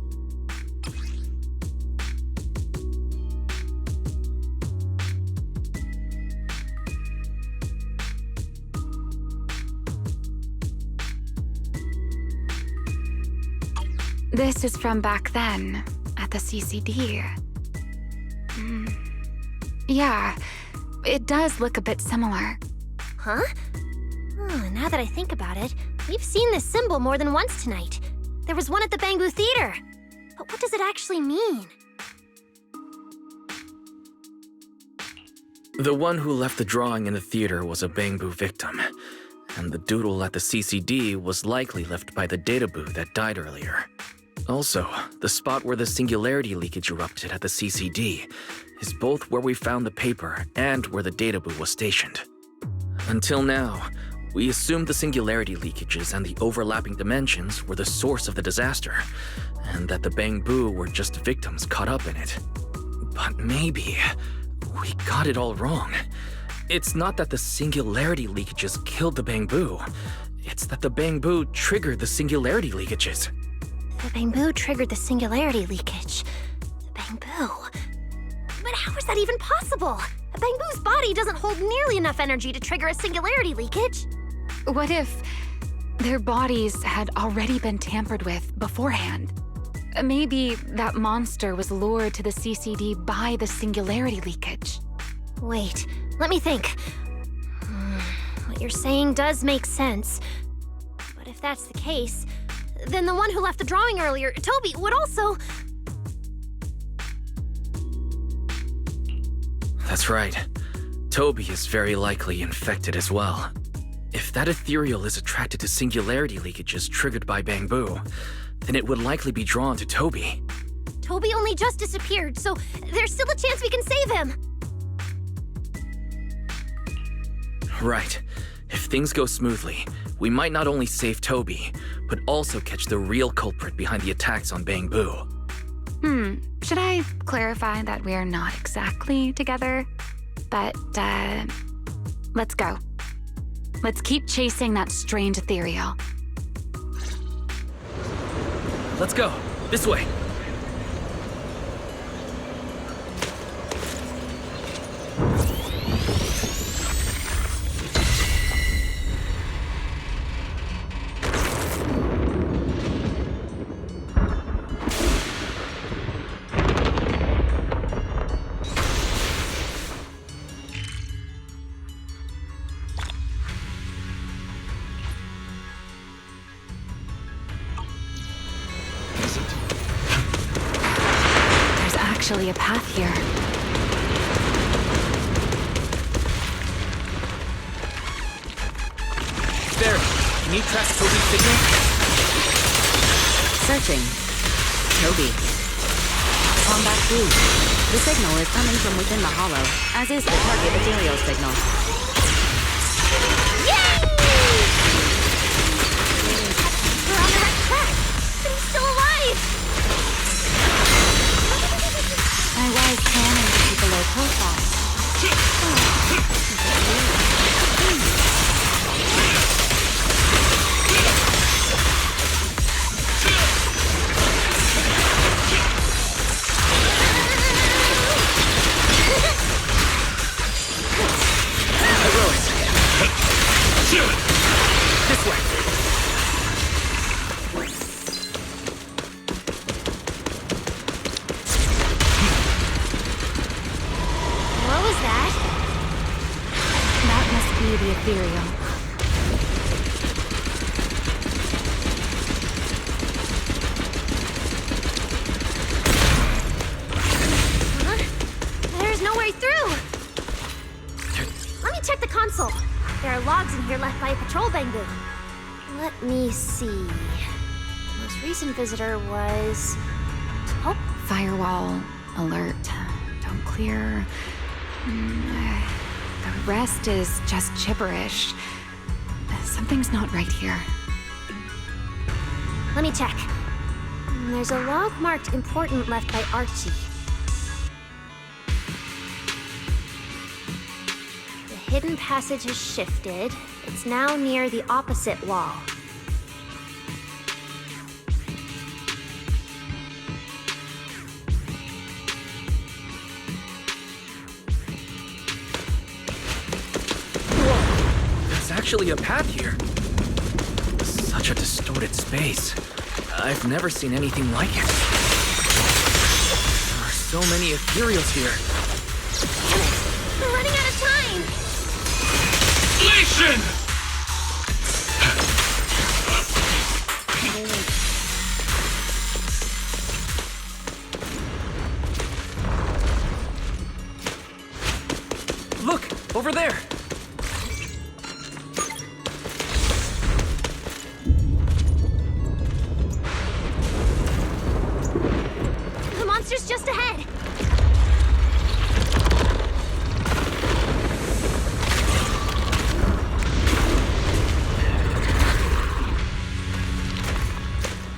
This is from back then, at the CCD. Yeah, it does look a bit similar. Huh? Oh, now that I think about it, we've seen this symbol more than once tonight. There was one at the Bamboo Theater. But what does it actually mean? The one who left the drawing in the theater was a bamboo victim, and the doodle at the CCD was likely left by the databoo that died earlier. Also, the spot where the singularity leakage erupted at the CCD is both where we found the paper and where the data boo was stationed. Until now, we assumed the singularity leakages and the overlapping dimensions were the source of the disaster, and that the Bang-Boo were just victims caught up in it. But maybe we got it all wrong. It's not that the singularity leakages killed the Bang-Boo. It's that the Bang-Boo triggered the singularity leakages. The Bang-Boo triggered the singularity leakage. The Bang-Boo. But how is that even possible? A Bang-Boo's body doesn't hold nearly enough energy to trigger a singularity leakage. What if their bodies had already been tampered with beforehand? Maybe that monster was lured to the CCD by the singularity leakage. Wait, let me think. What you're saying does make sense. But if that's the case, then the one who left the drawing earlier, Toby, would also... That's right. Toby is very likely infected as well. If that ethereal is attracted to singularity leakages triggered by Bang-Boo, then it would likely be drawn to Toby. Toby only just disappeared, so there's still a chance we can save him. Right. If things go smoothly, we might not only save Toby, but also catch the real culprit behind the attacks on Bang-Boo. Should I clarify that we're not exactly together? But, let's go. Let's keep chasing that strange ethereal. Let's go. This way. Actually a path here. There! Can you track Toby's signal? Searching. Toby. Combat blue. The signal is coming from within the hollow, as is the target ethereal signal. Yay! We're on the right track! But he's still alive! I was planning to keep a low profile. This way. What was that? That must be the ethereal. Huh? There's no way through! Let me check the console. There are logs in here left by a patrol Bang-Boo. Let me see. The most recent visitor was... Oh, Firewall alert. Don't clear. The rest is just gibberish. Something's not right here. let me check. There's a log marked important left by Archie. The hidden passage has shifted. It's now near the opposite wall. There's actually a path here. Such a distorted space. I've never seen anything like it. There are so many ethereals here. Damn it! We're running out of time! Inflation! Look! Over there!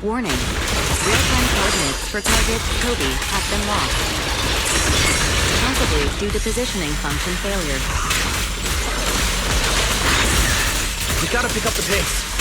Warning. Real-time coordinates for target Toby have been lost. Possibly due to positioning function failure. We gotta pick up the pace.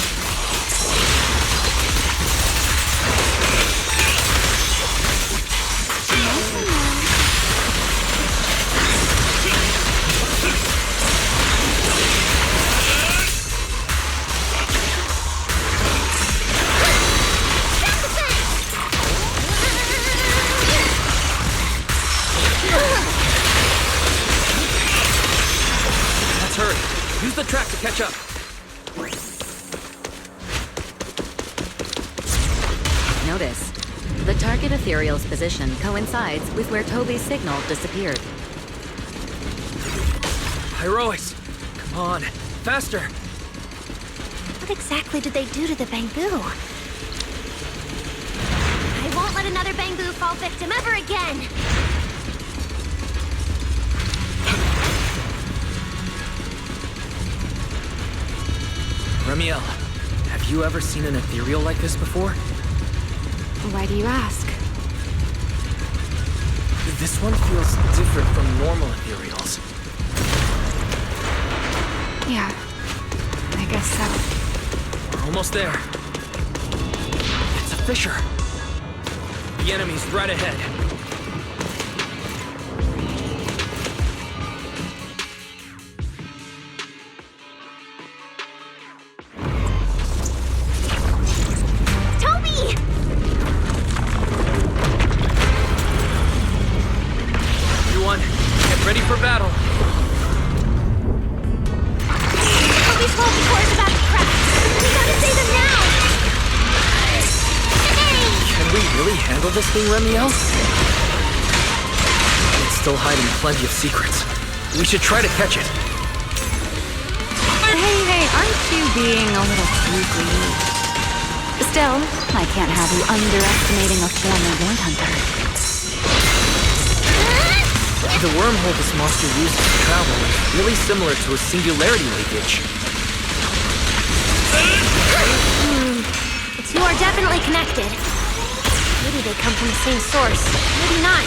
Let's hurry. Use the track to catch up. Notice. The target ethereal's position coincides with where Toby's signal disappeared. Heroics! Come on, faster! What exactly did they do to the bamboo? I won't let another bamboo fall victim ever again! Ramiel, have you ever seen an ethereal like this before? Why do you ask? This one feels different from normal ethereals. Yeah, I guess so. We're almost there. It's a fissure. The enemy's right ahead. Toby! Everyone, get ready for battle. Toby's faulty core is about to crash. We gotta save him now! Can we really handle this thing, Ramiel? It's still hiding plenty of secrets. We should try to catch it. Hey, aren't you being a little too greedy? Still, I can't have you underestimating a former Void Hunter. The wormhole this monster uses to travel is really similar to a singularity leakage. The two are definitely connected. Maybe they come from the same source. Maybe not.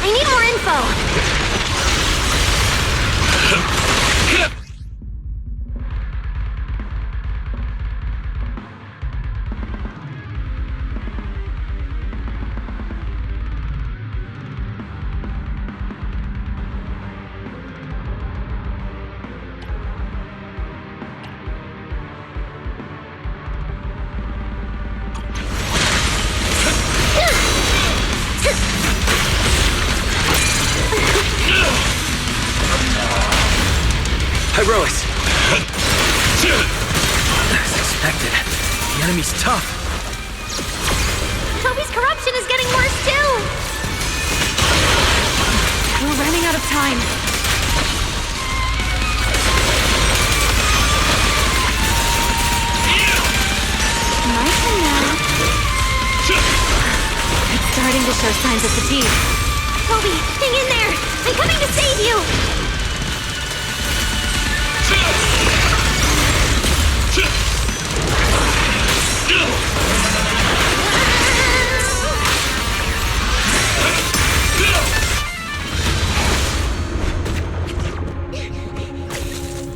I need more info! Heroics! As expected, the enemy's tough. Toby's corruption is getting worse too! We're running out of time. My turn now. It's starting to show signs of fatigue. Toby, hang in there! I'm coming to save you!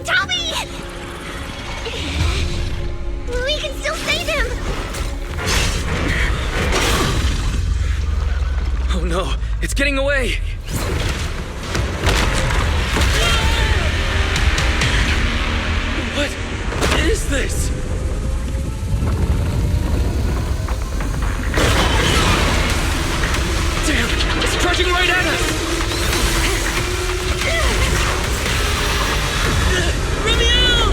Toby! We can still save him! Oh no, it's getting away! What is this? Damn, it's charging right at us! Ramiel!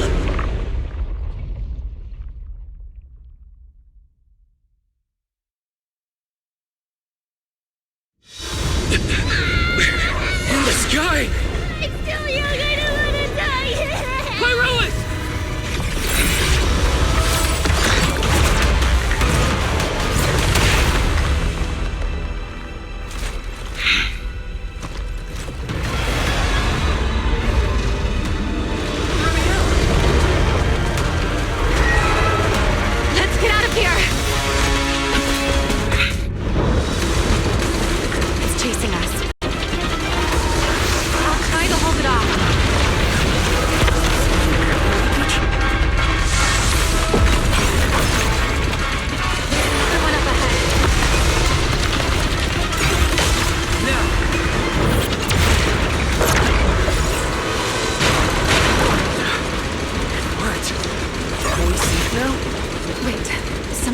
In the sky! It's still young, I don't want to die! Pyrolis! Let's get out of here!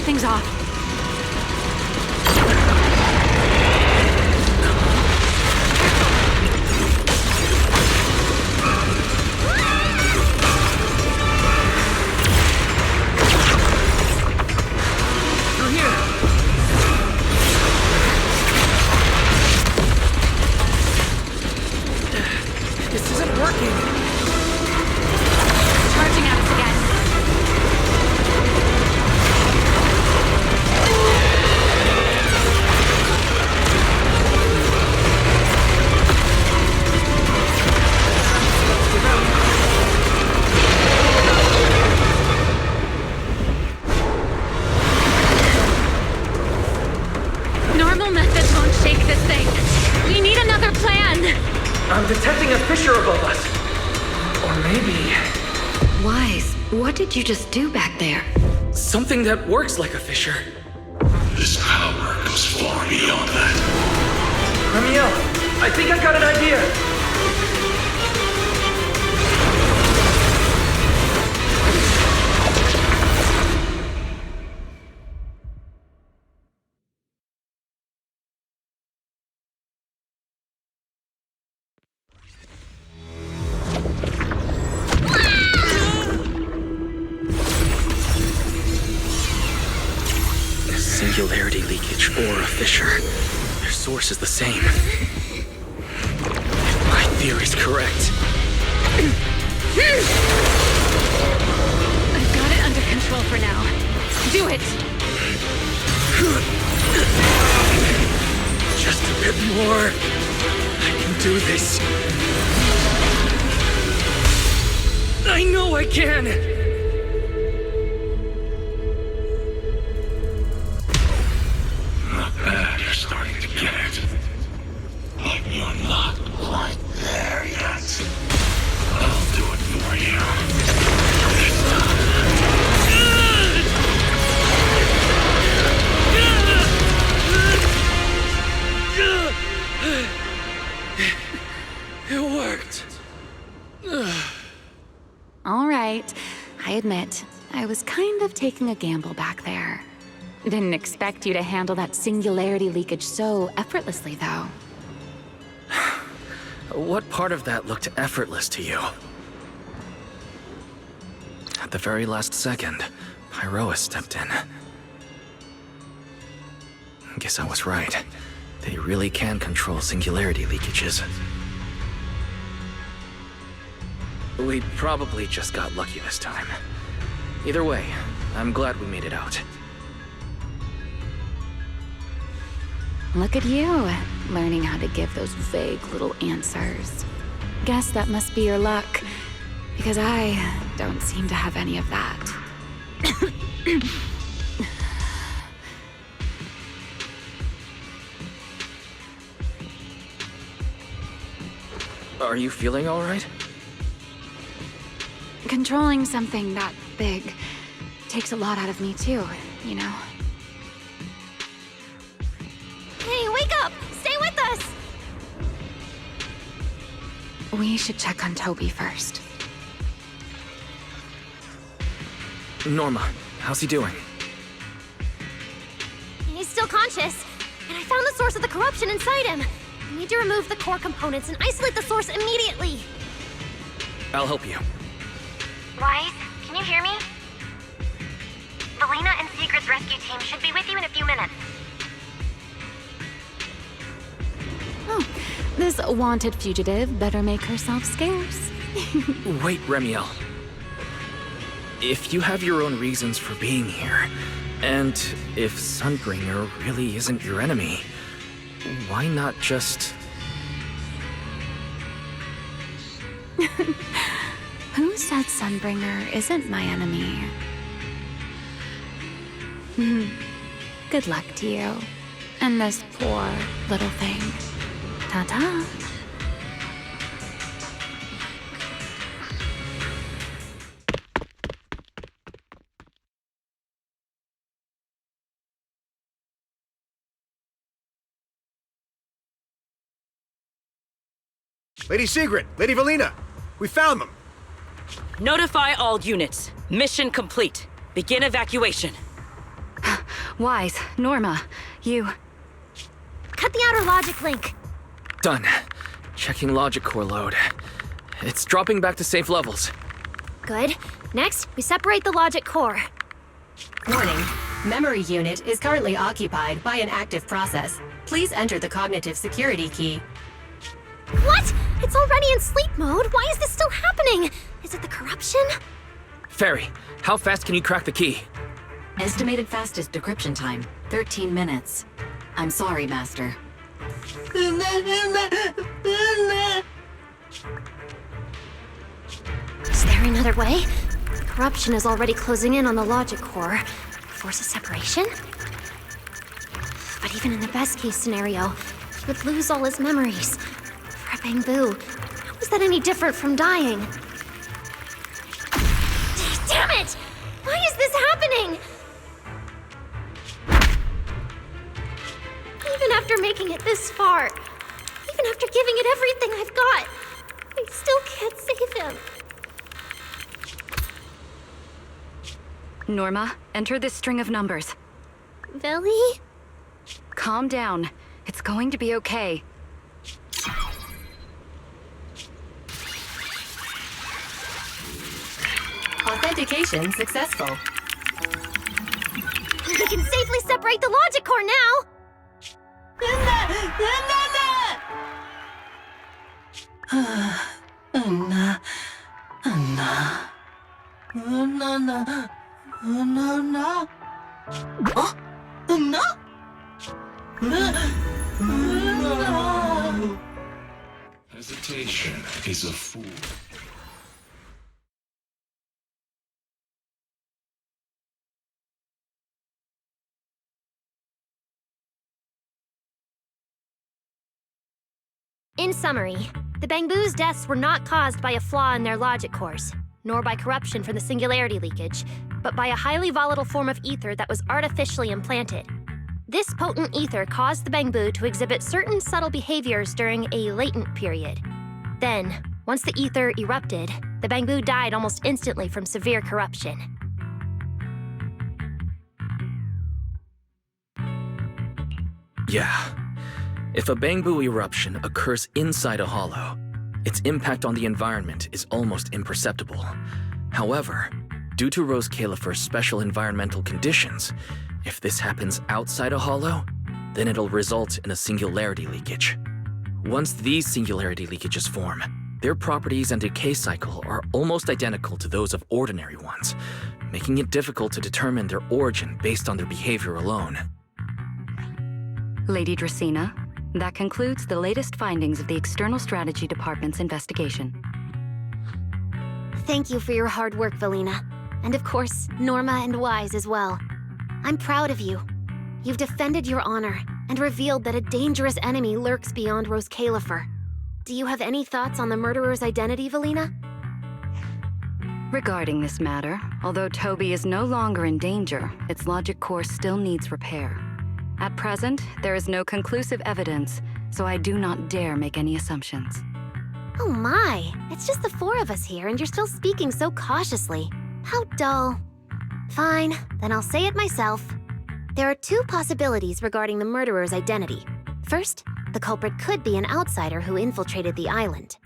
Something's off. This isn't working. Charging at us again. Normal methods won't shake this thing. We need another plan. I'm detecting a fissure above us. Or maybe Wise, what did you just do back there? something that works like a fissure. This power goes far beyond that. Ramiel, I think I've got an idea. Singularity leakage or a fissure. Their source is the same. If my theory's correct. I've got it under control for now. Do it! Just a bit more. I can do this. I know I can! Not bad, you're starting to get it. But you're not quite there yet. I'll do it for you. This It worked. All right, I admit, I was kind of taking a gamble back there. Didn't expect you to handle that singularity leakage so effortlessly, though. What part of that looked effortless to you? At the very last second, Pyroa stepped in. Guess I was right. They really can control singularity leakages. We probably just got lucky this time. Either way, I'm glad we made it out. Look at you, learning how to give those vague little answers. Guess that must be your luck, because I don't seem to have any of that. Are you feeling all right? Controlling something that big takes a lot out of me too, you know? Hey, wake up! Stay with us! We should check on Toby first. Norma, how's he doing? He's still conscious, and I found the source of the corruption inside him. We need to remove the core components and isolate the source immediately. I'll help you. Wise, can you hear me? Valina and Sigrid's rescue team should be with you in a few minutes. Oh, this wanted fugitive better make herself scarce. Wait, Remiel. If you have your own reasons for being here, and if Sunbringer really isn't your enemy, why not just... Who said Sunbringer isn't my enemy? Good luck to you. And this poor little thing. Ta-ta. Lady Sigrid, Lady Valina, we found them. Notify all units. Mission complete. Begin evacuation. Wise, Norma, you... Cut the outer logic link. Done. Checking logic core load. It's dropping back to safe levels. Good. Next, we separate the logic core. Warning. Memory unit is currently occupied by an active process. Please enter the cognitive security key. What? It's already in sleep mode. Why is this still happening? Is it the corruption? Fairy, how fast can you crack the key? Estimated fastest decryption time, 13 minutes. I'm sorry, Master. Is there another way? Corruption is already closing in on the logic core. Force a separation? But even in the best case scenario, he would lose all his memories. For a Bangbu, how is that any different from dying? Damn it! Why is this happening? Even after making it this far, even after giving it everything I've got, I still can't save him. Norma, enter this string of numbers. Villy? Calm down. It's going to be okay. Authentication successful. We can safely separate the logic core now! Hesitation is a fool. In summary, the Bangbu's deaths were not caused by a flaw in their logic cores, nor by corruption from the singularity leakage, but by a highly volatile form of ether that was artificially implanted. This potent ether caused the Bangbu to exhibit certain subtle behaviors during a latent period. Then, once the ether erupted, the Bangbu died almost instantly from severe corruption. Yeah. If a Bangbu eruption occurs inside a hollow, its impact on the environment is almost imperceptible. However, due to Rose Califer's special environmental conditions, if this happens outside a hollow, then it'll result in a singularity leakage. Once these singularity leakages form, their properties and decay cycle are almost identical to those of ordinary ones, making it difficult to determine their origin based on their behavior alone. Lady Dracena, that concludes the latest findings of the External Strategy Department's investigation. Thank you for your hard work, Valina. And of course, Norma and Wise as well. I'm proud of you. You've defended your honor and revealed that a dangerous enemy lurks beyond Rose Califer. Do you have any thoughts on the murderer's identity, Valina? Regarding this matter, although Toby is no longer in danger, its logic core still needs repair. At present, there is no conclusive evidence, so I do not dare make any assumptions. Oh my, it's just the four of us here and you're still speaking so cautiously. How dull. Fine, then I'll say it myself. There are two possibilities regarding the murderer's identity. First, the culprit could be an outsider who infiltrated the island.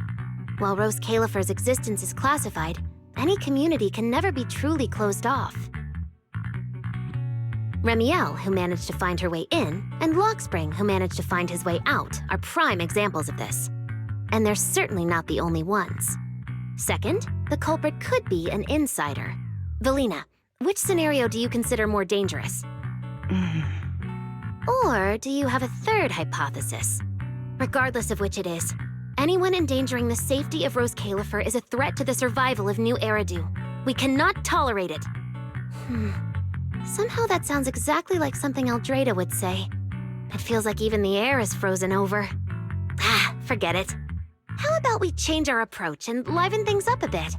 While Rose Califer's existence is classified, any community can never be truly closed off. Remiel, who managed to find her way in, and Lockspring, who managed to find his way out, are prime examples of this. And they're certainly not the only ones. Second, the culprit could be an insider. Valina, which scenario do you consider more dangerous? Or do you have a third hypothesis? Regardless of which it is, anyone endangering the safety of Rose Califer is a threat to the survival of New Eridu. We cannot tolerate it. Somehow that sounds exactly like something Eldrada would say. It feels like even the air is frozen over. Forget it. How about we change our approach and liven things up a bit?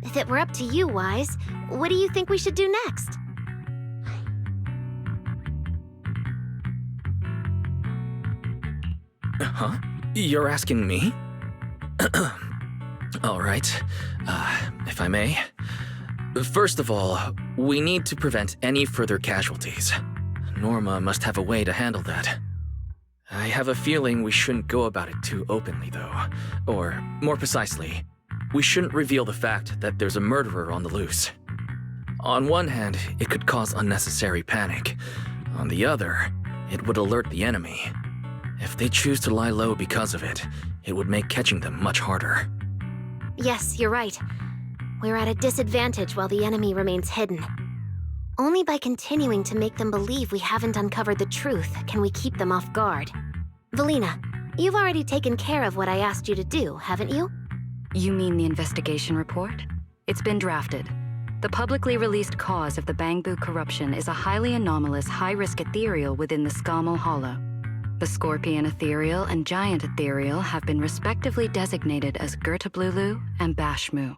If it were up to you, Wise, what do you think we should do next? Huh? You're asking me? All right. If I may. First of all, we need to prevent any further casualties. Norma must have a way to handle that. I have a feeling we shouldn't go about it too openly, though. Or, more precisely, we shouldn't reveal the fact that there's a murderer on the loose. On one hand, it could cause unnecessary panic. On the other, it would alert the enemy. If they choose to lie low because of it, it would make catching them much harder. Yes, you're right. We're at a disadvantage while the enemy remains hidden. Only by continuing to make them believe we haven't uncovered the truth can we keep them off guard. Valina, you've already taken care of what I asked you to do, haven't you? You mean the investigation report? It's been drafted. The publicly released cause of the Bangbu corruption is a highly anomalous, high-risk ethereal within the Scamal Hollow. The Scorpion Ethereal and Giant Ethereal have been respectively designated as Gertablulu and Bashmu.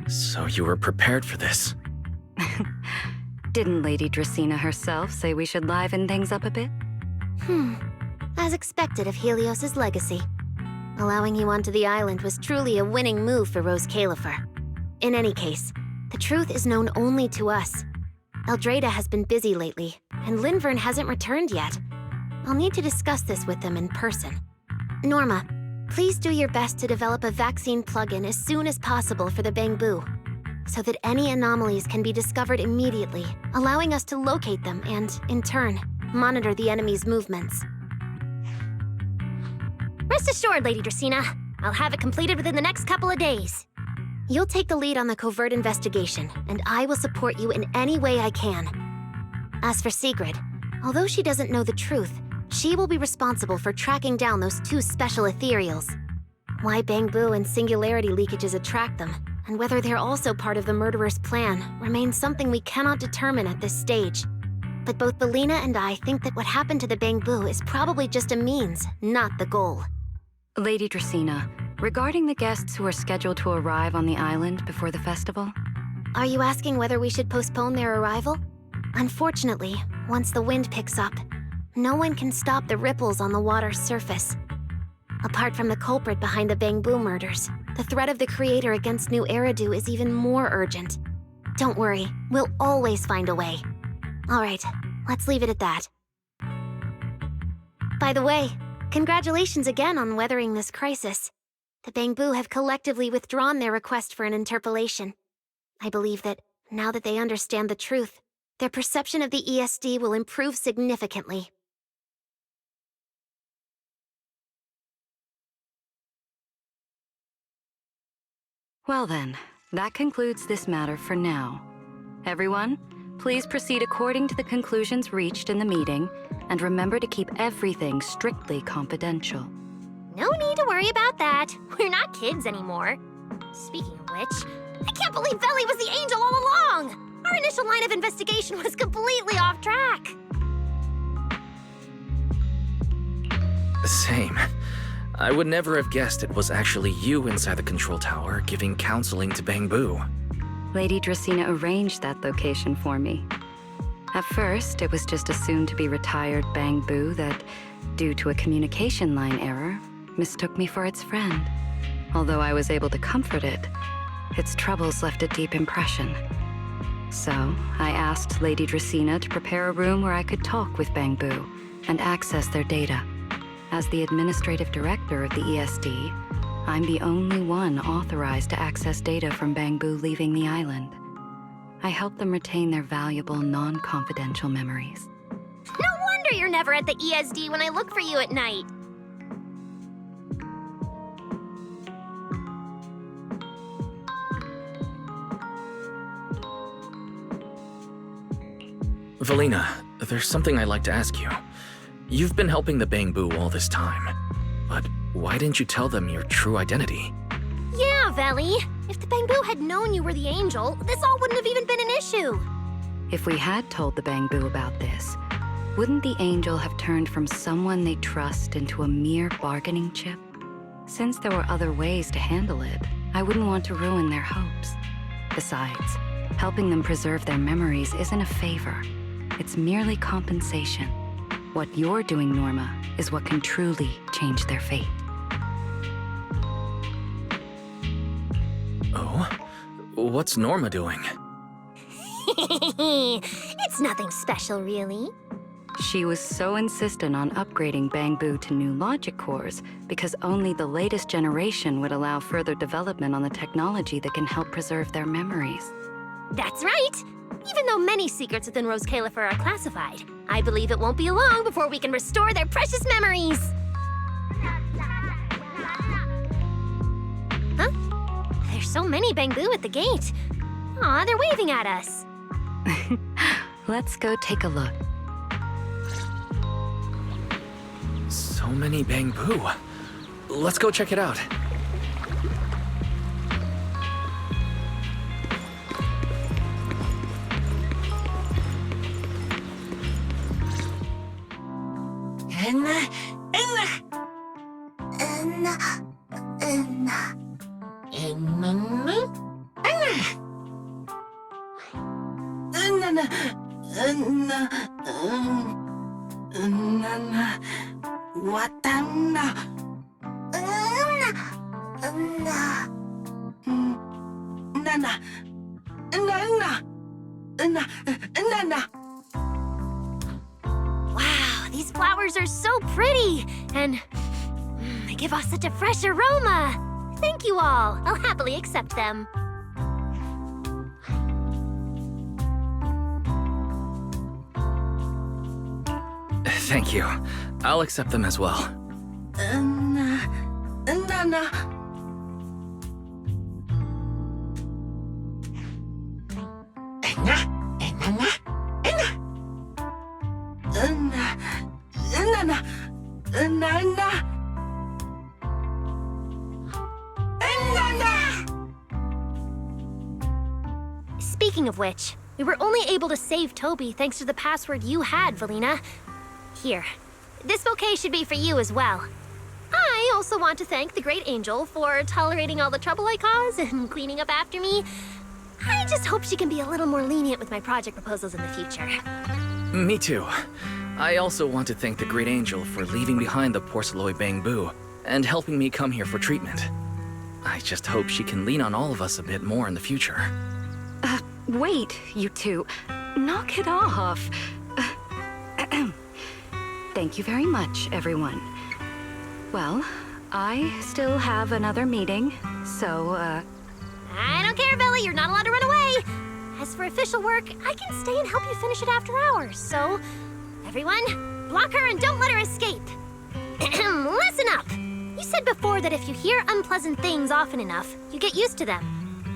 So you were prepared for this? Didn't Lady Dracena herself say we should liven things up a bit? As expected of Helios's legacy. Allowing you onto the island was truly a winning move for Rose Califer. In any case, the truth is known only to us. Eldrada has been busy lately, and Linvern hasn't returned yet. I'll need to discuss this with them in person. Norma, please do your best to develop a vaccine plugin as soon as possible for the Bangbu, so that any anomalies can be discovered immediately, allowing us to locate them and, in turn, monitor the enemy's movements. Rest assured, Lady Dracena. I'll have it completed within the next couple of days. You'll take the lead on the covert investigation, and I will support you in any way I can. As for Sigrid, although she doesn't know the truth, she will be responsible for tracking down those two special ethereals. Why Bangbu and singularity leakages attract them, and whether they're also part of the murderer's plan, remains something we cannot determine at this stage. But both Valina and I think that what happened to the Bangbu is probably just a means, not the goal. Lady Dracena, regarding the guests who are scheduled to arrive on the island before the festival? Are you asking whether we should postpone their arrival? Unfortunately, once the wind picks up, no one can stop the ripples on the water's surface. Apart from the culprit behind the Bangbu murders, the threat of the creator against New Eridu is even more urgent. Don't worry, we'll always find a way. All right, let's leave it at that. By the way, congratulations again on weathering this crisis. The Bangbu have collectively withdrawn their request for an interpolation. I believe that, now that they understand the truth, their perception of the ESD will improve significantly. Well then, that concludes this matter for now. Everyone, please proceed according to the conclusions reached in the meeting, and remember to keep everything strictly confidential. No need to worry about that. We're not kids anymore. Speaking of which, I can't believe Veli was the angel all along! Our initial line of investigation was completely off track. Same. I would never have guessed it was actually you inside the control tower giving counseling to Bangbu. Lady Dracena arranged that location for me. At first, it was just assumed to be retired Bangbu that, due to a communication line error, mistook me for its friend. Although I was able to comfort it, its troubles left a deep impression. So, I asked Lady Dracena to prepare a room where I could talk with Bangbu and access their data. As the administrative director of the ESD, I'm the only one authorized to access data from Bangbu leaving the island. I help them retain their valuable, non-confidential memories. No wonder you're never at the ESD when I look for you at night. Valina, there's something I'd like to ask you. You've been helping the Bangbu all this time, but why didn't you tell them your true identity? Yeah, Veli. If the Bangbu had known you were the angel, this all wouldn't have even been an issue. If we had told the Bangbu about this, wouldn't the angel have turned from someone they trust into a mere bargaining chip? Since there were other ways to handle it, I wouldn't want to ruin their hopes. Besides, helping them preserve their memories isn't a favor. It's merely compensation. What you're doing, Norma, is what can truly change their fate. Oh? What's Norma doing? It's nothing special, really. She was so insistent on upgrading Bangbu to new logic cores because only the latest generation would allow further development on the technology that can help preserve their memories. That's right! Even though many secrets within Rose Califer are classified, I believe it won't be long before we can restore their precious memories! Huh? There's so many Bangbu at the gate. Aw, they're waving at us. Let's go take a look. So many Bangbu. Let's go check it out. Wow, these flowers are so pretty, and they give off such a fresh aroma. Thank you all. I'll happily accept them. Thank you. I'll accept them as well. Speaking of which, we were only able to save Toby thanks to the password you had, Valina. Here, this bouquet should be for you as well. I also want to thank the Great Angel for tolerating all the trouble I cause and cleaning up after me. I just hope she can be a little more lenient with my project proposals in the future. Me too. I also want to thank the Great Angel for leaving behind the Porceloid Bangbu and helping me come here for treatment. I just hope she can lean on all of us a bit more in the future. Wait, you two. Knock it off. Thank you very much, everyone. Well, I still have another meeting, so, I don't care, Billy. You're not allowed to run away. As for official work, I can stay and help you finish it after hours, so... Everyone, block her and don't let her escape. Listen up. You said before that if you hear unpleasant things often enough, you get used to them.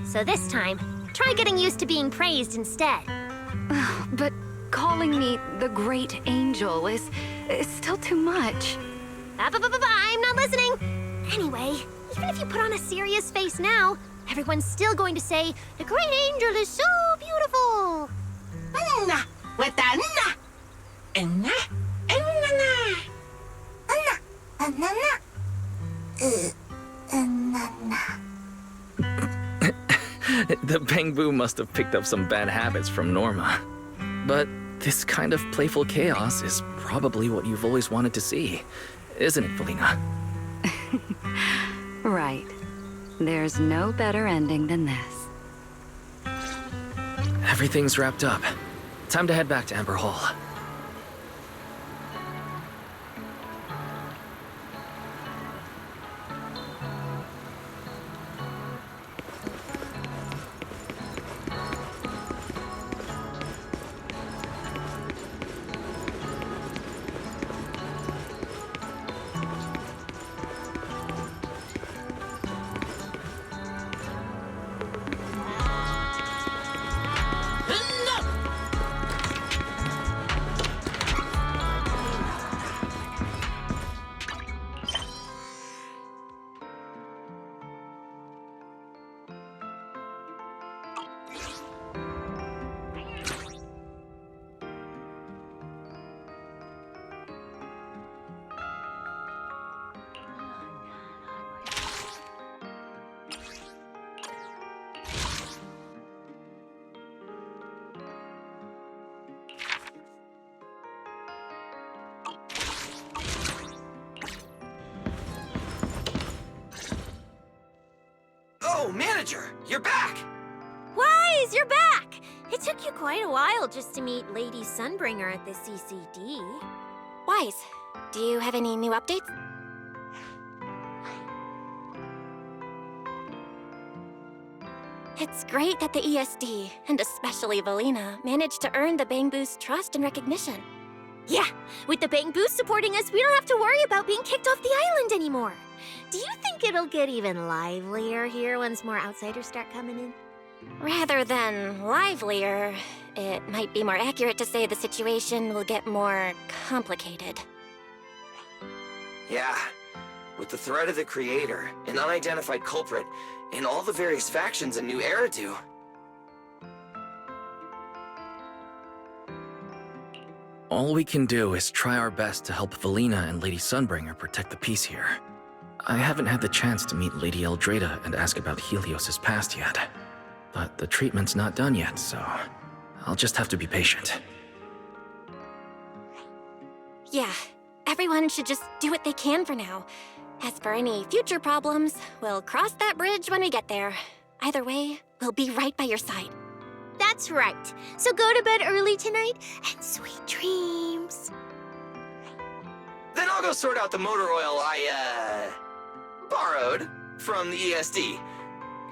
So this time, try getting used to being praised instead. But calling me the Great Angel is still too much. I'm not listening. Anyway, even if you put on a serious face now, everyone's still going to say, the Great Angel is so beautiful. The Bangbu must have picked up some bad habits from Norma. But this kind of playful chaos is probably what you've always wanted to see, isn't it, Valina? Right. There's no better ending than this. Everything's wrapped up. Time to head back to Amber Hall. Oh, Manager, you're back! Wise, you're back! It took you quite a while just to meet Lady Sunbringer at the CCD. Wise, do you have any new updates? It's great that the ESD, and especially Valina, managed to earn the Bangbu's trust and recognition. Yeah, with the Bangboos supporting us, we don't have to worry about being kicked off the island anymore. Do you think it'll get even livelier here once more outsiders start coming in? Rather than livelier, it might be more accurate to say the situation will get more complicated. Yeah, with the threat of the Creator, an unidentified culprit, and all the various factions in New Eridu. All we can do is try our best to help Valina and Lady Sunbringer protect the peace here. I haven't had the chance to meet Lady Eldrada and ask about Helios's past yet. But the treatment's not done yet, so I'll just have to be patient. Yeah, everyone should just do what they can for now. As for any future problems, we'll cross that bridge when we get there. Either way, we'll be right by your side. That's right. So go to bed early tonight, and sweet dreams. Then I'll go sort out the motor oil I, borrowed from the ESD.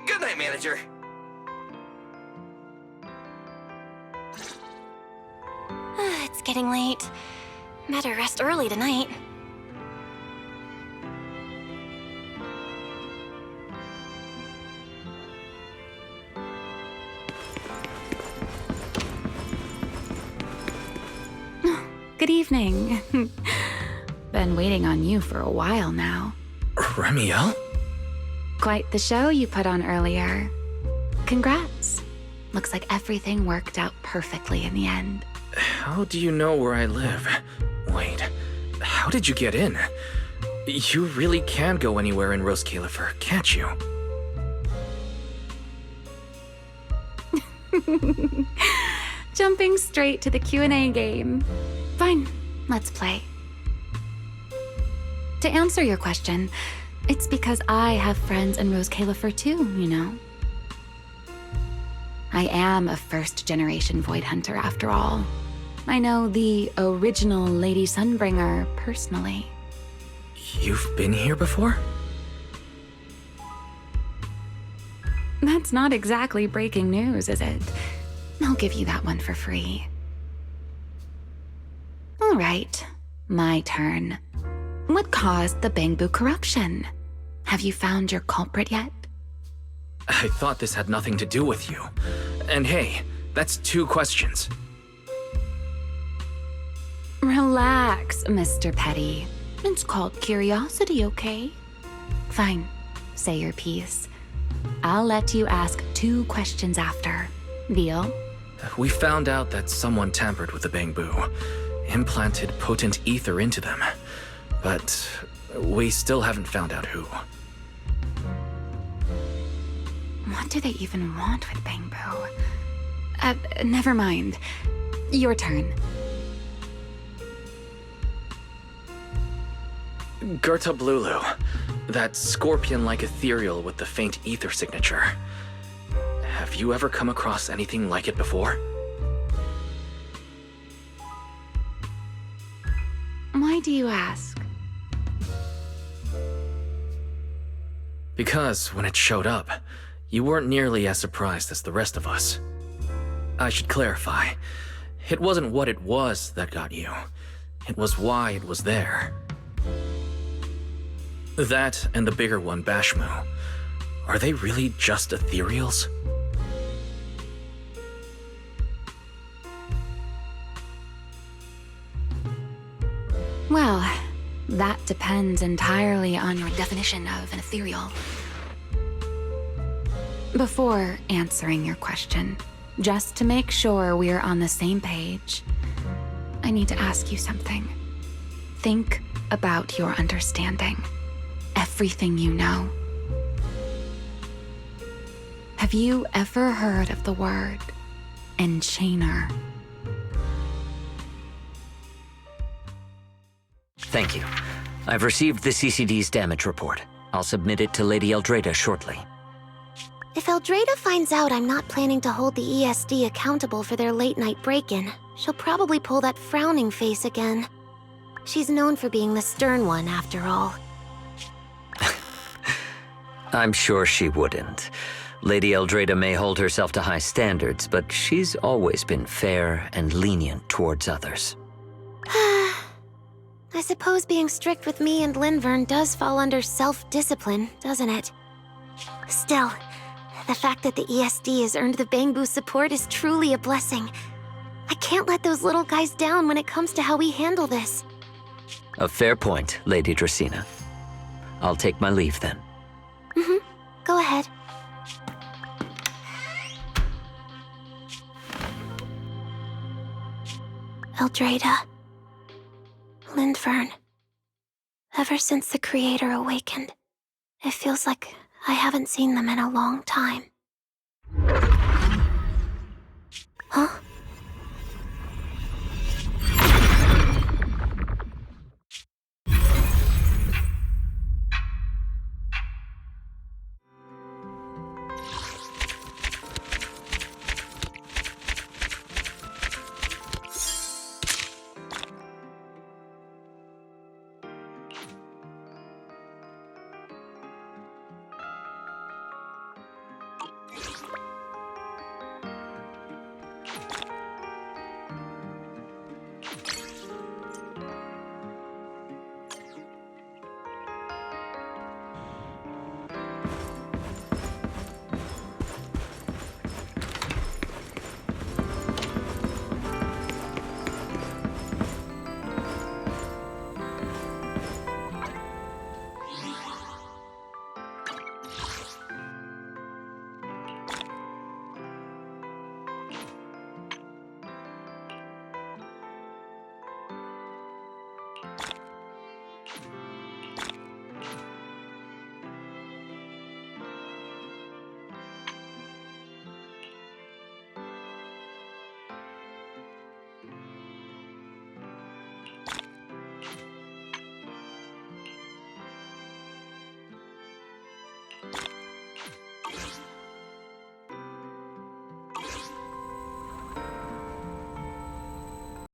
Good night, manager. It's getting late. Better rest early tonight. Good evening. Been waiting on you for a while now. Remiel? Quite the show you put on earlier. Congrats. Looks like everything worked out perfectly in the end. How do you know where I live? Wait, how did you get in? You really can go anywhere in Rose Califer, can't you? Jumping straight to the Q&A game. Fine, let's play. To answer your question, it's because I have friends in Rose Califer too, you know. I am a first-generation Void Hunter after all. I know the original Lady Sunbringer personally. You've been here before? That's not exactly breaking news, is it? I'll give you that one for free. All right, my turn. What caused the Bangbu corruption? Have you found your culprit yet? I thought this had nothing to do with you. And hey, that's 2 questions. Relax, Mr. Petty. It's called curiosity, okay? Fine, say your piece. I'll let you ask 2 questions after. Deal? We found out that someone tampered with the Bangbu, implanted potent ether into them. But we still haven't found out who. What do they even want with Bangbu? Never mind. Your turn. Gerta Blulu, that scorpion-like ethereal with the faint ether signature. Have you ever come across anything like it before? Why do you ask? Because when it showed up, you weren't nearly as surprised as the rest of us. I should clarify. It wasn't what it was that got you. It was why it was there. That and the bigger one, Bashmu. Are they really just ethereals? Well, that depends entirely on your definition of an ethereal. Before answering your question, just to make sure we're on the same page, I need to ask you something. Think about your understanding. Everything you know. Have you ever heard of the word enchainer? Thank you. I've received the CCD's damage report. I'll submit it to Lady Eldrada shortly. If Eldrada finds out I'm not planning to hold the ESD accountable for their late-night break-in, she'll probably pull that frowning face again. She's known for being the stern one, after all. I'm sure she wouldn't. Lady Eldrada may hold herself to high standards, but she's always been fair and lenient towards others. I suppose being strict with me and Linvern does fall under self-discipline, doesn't it? Still, the fact that the ESD has earned the Bangbu support is truly a blessing. I can't let those little guys down when it comes to how we handle this. A fair point, Lady Dracena. I'll take my leave then. Go ahead. Eldrada. Linvern. Ever since the Creator awakened, it feels like I haven't seen them in a long time.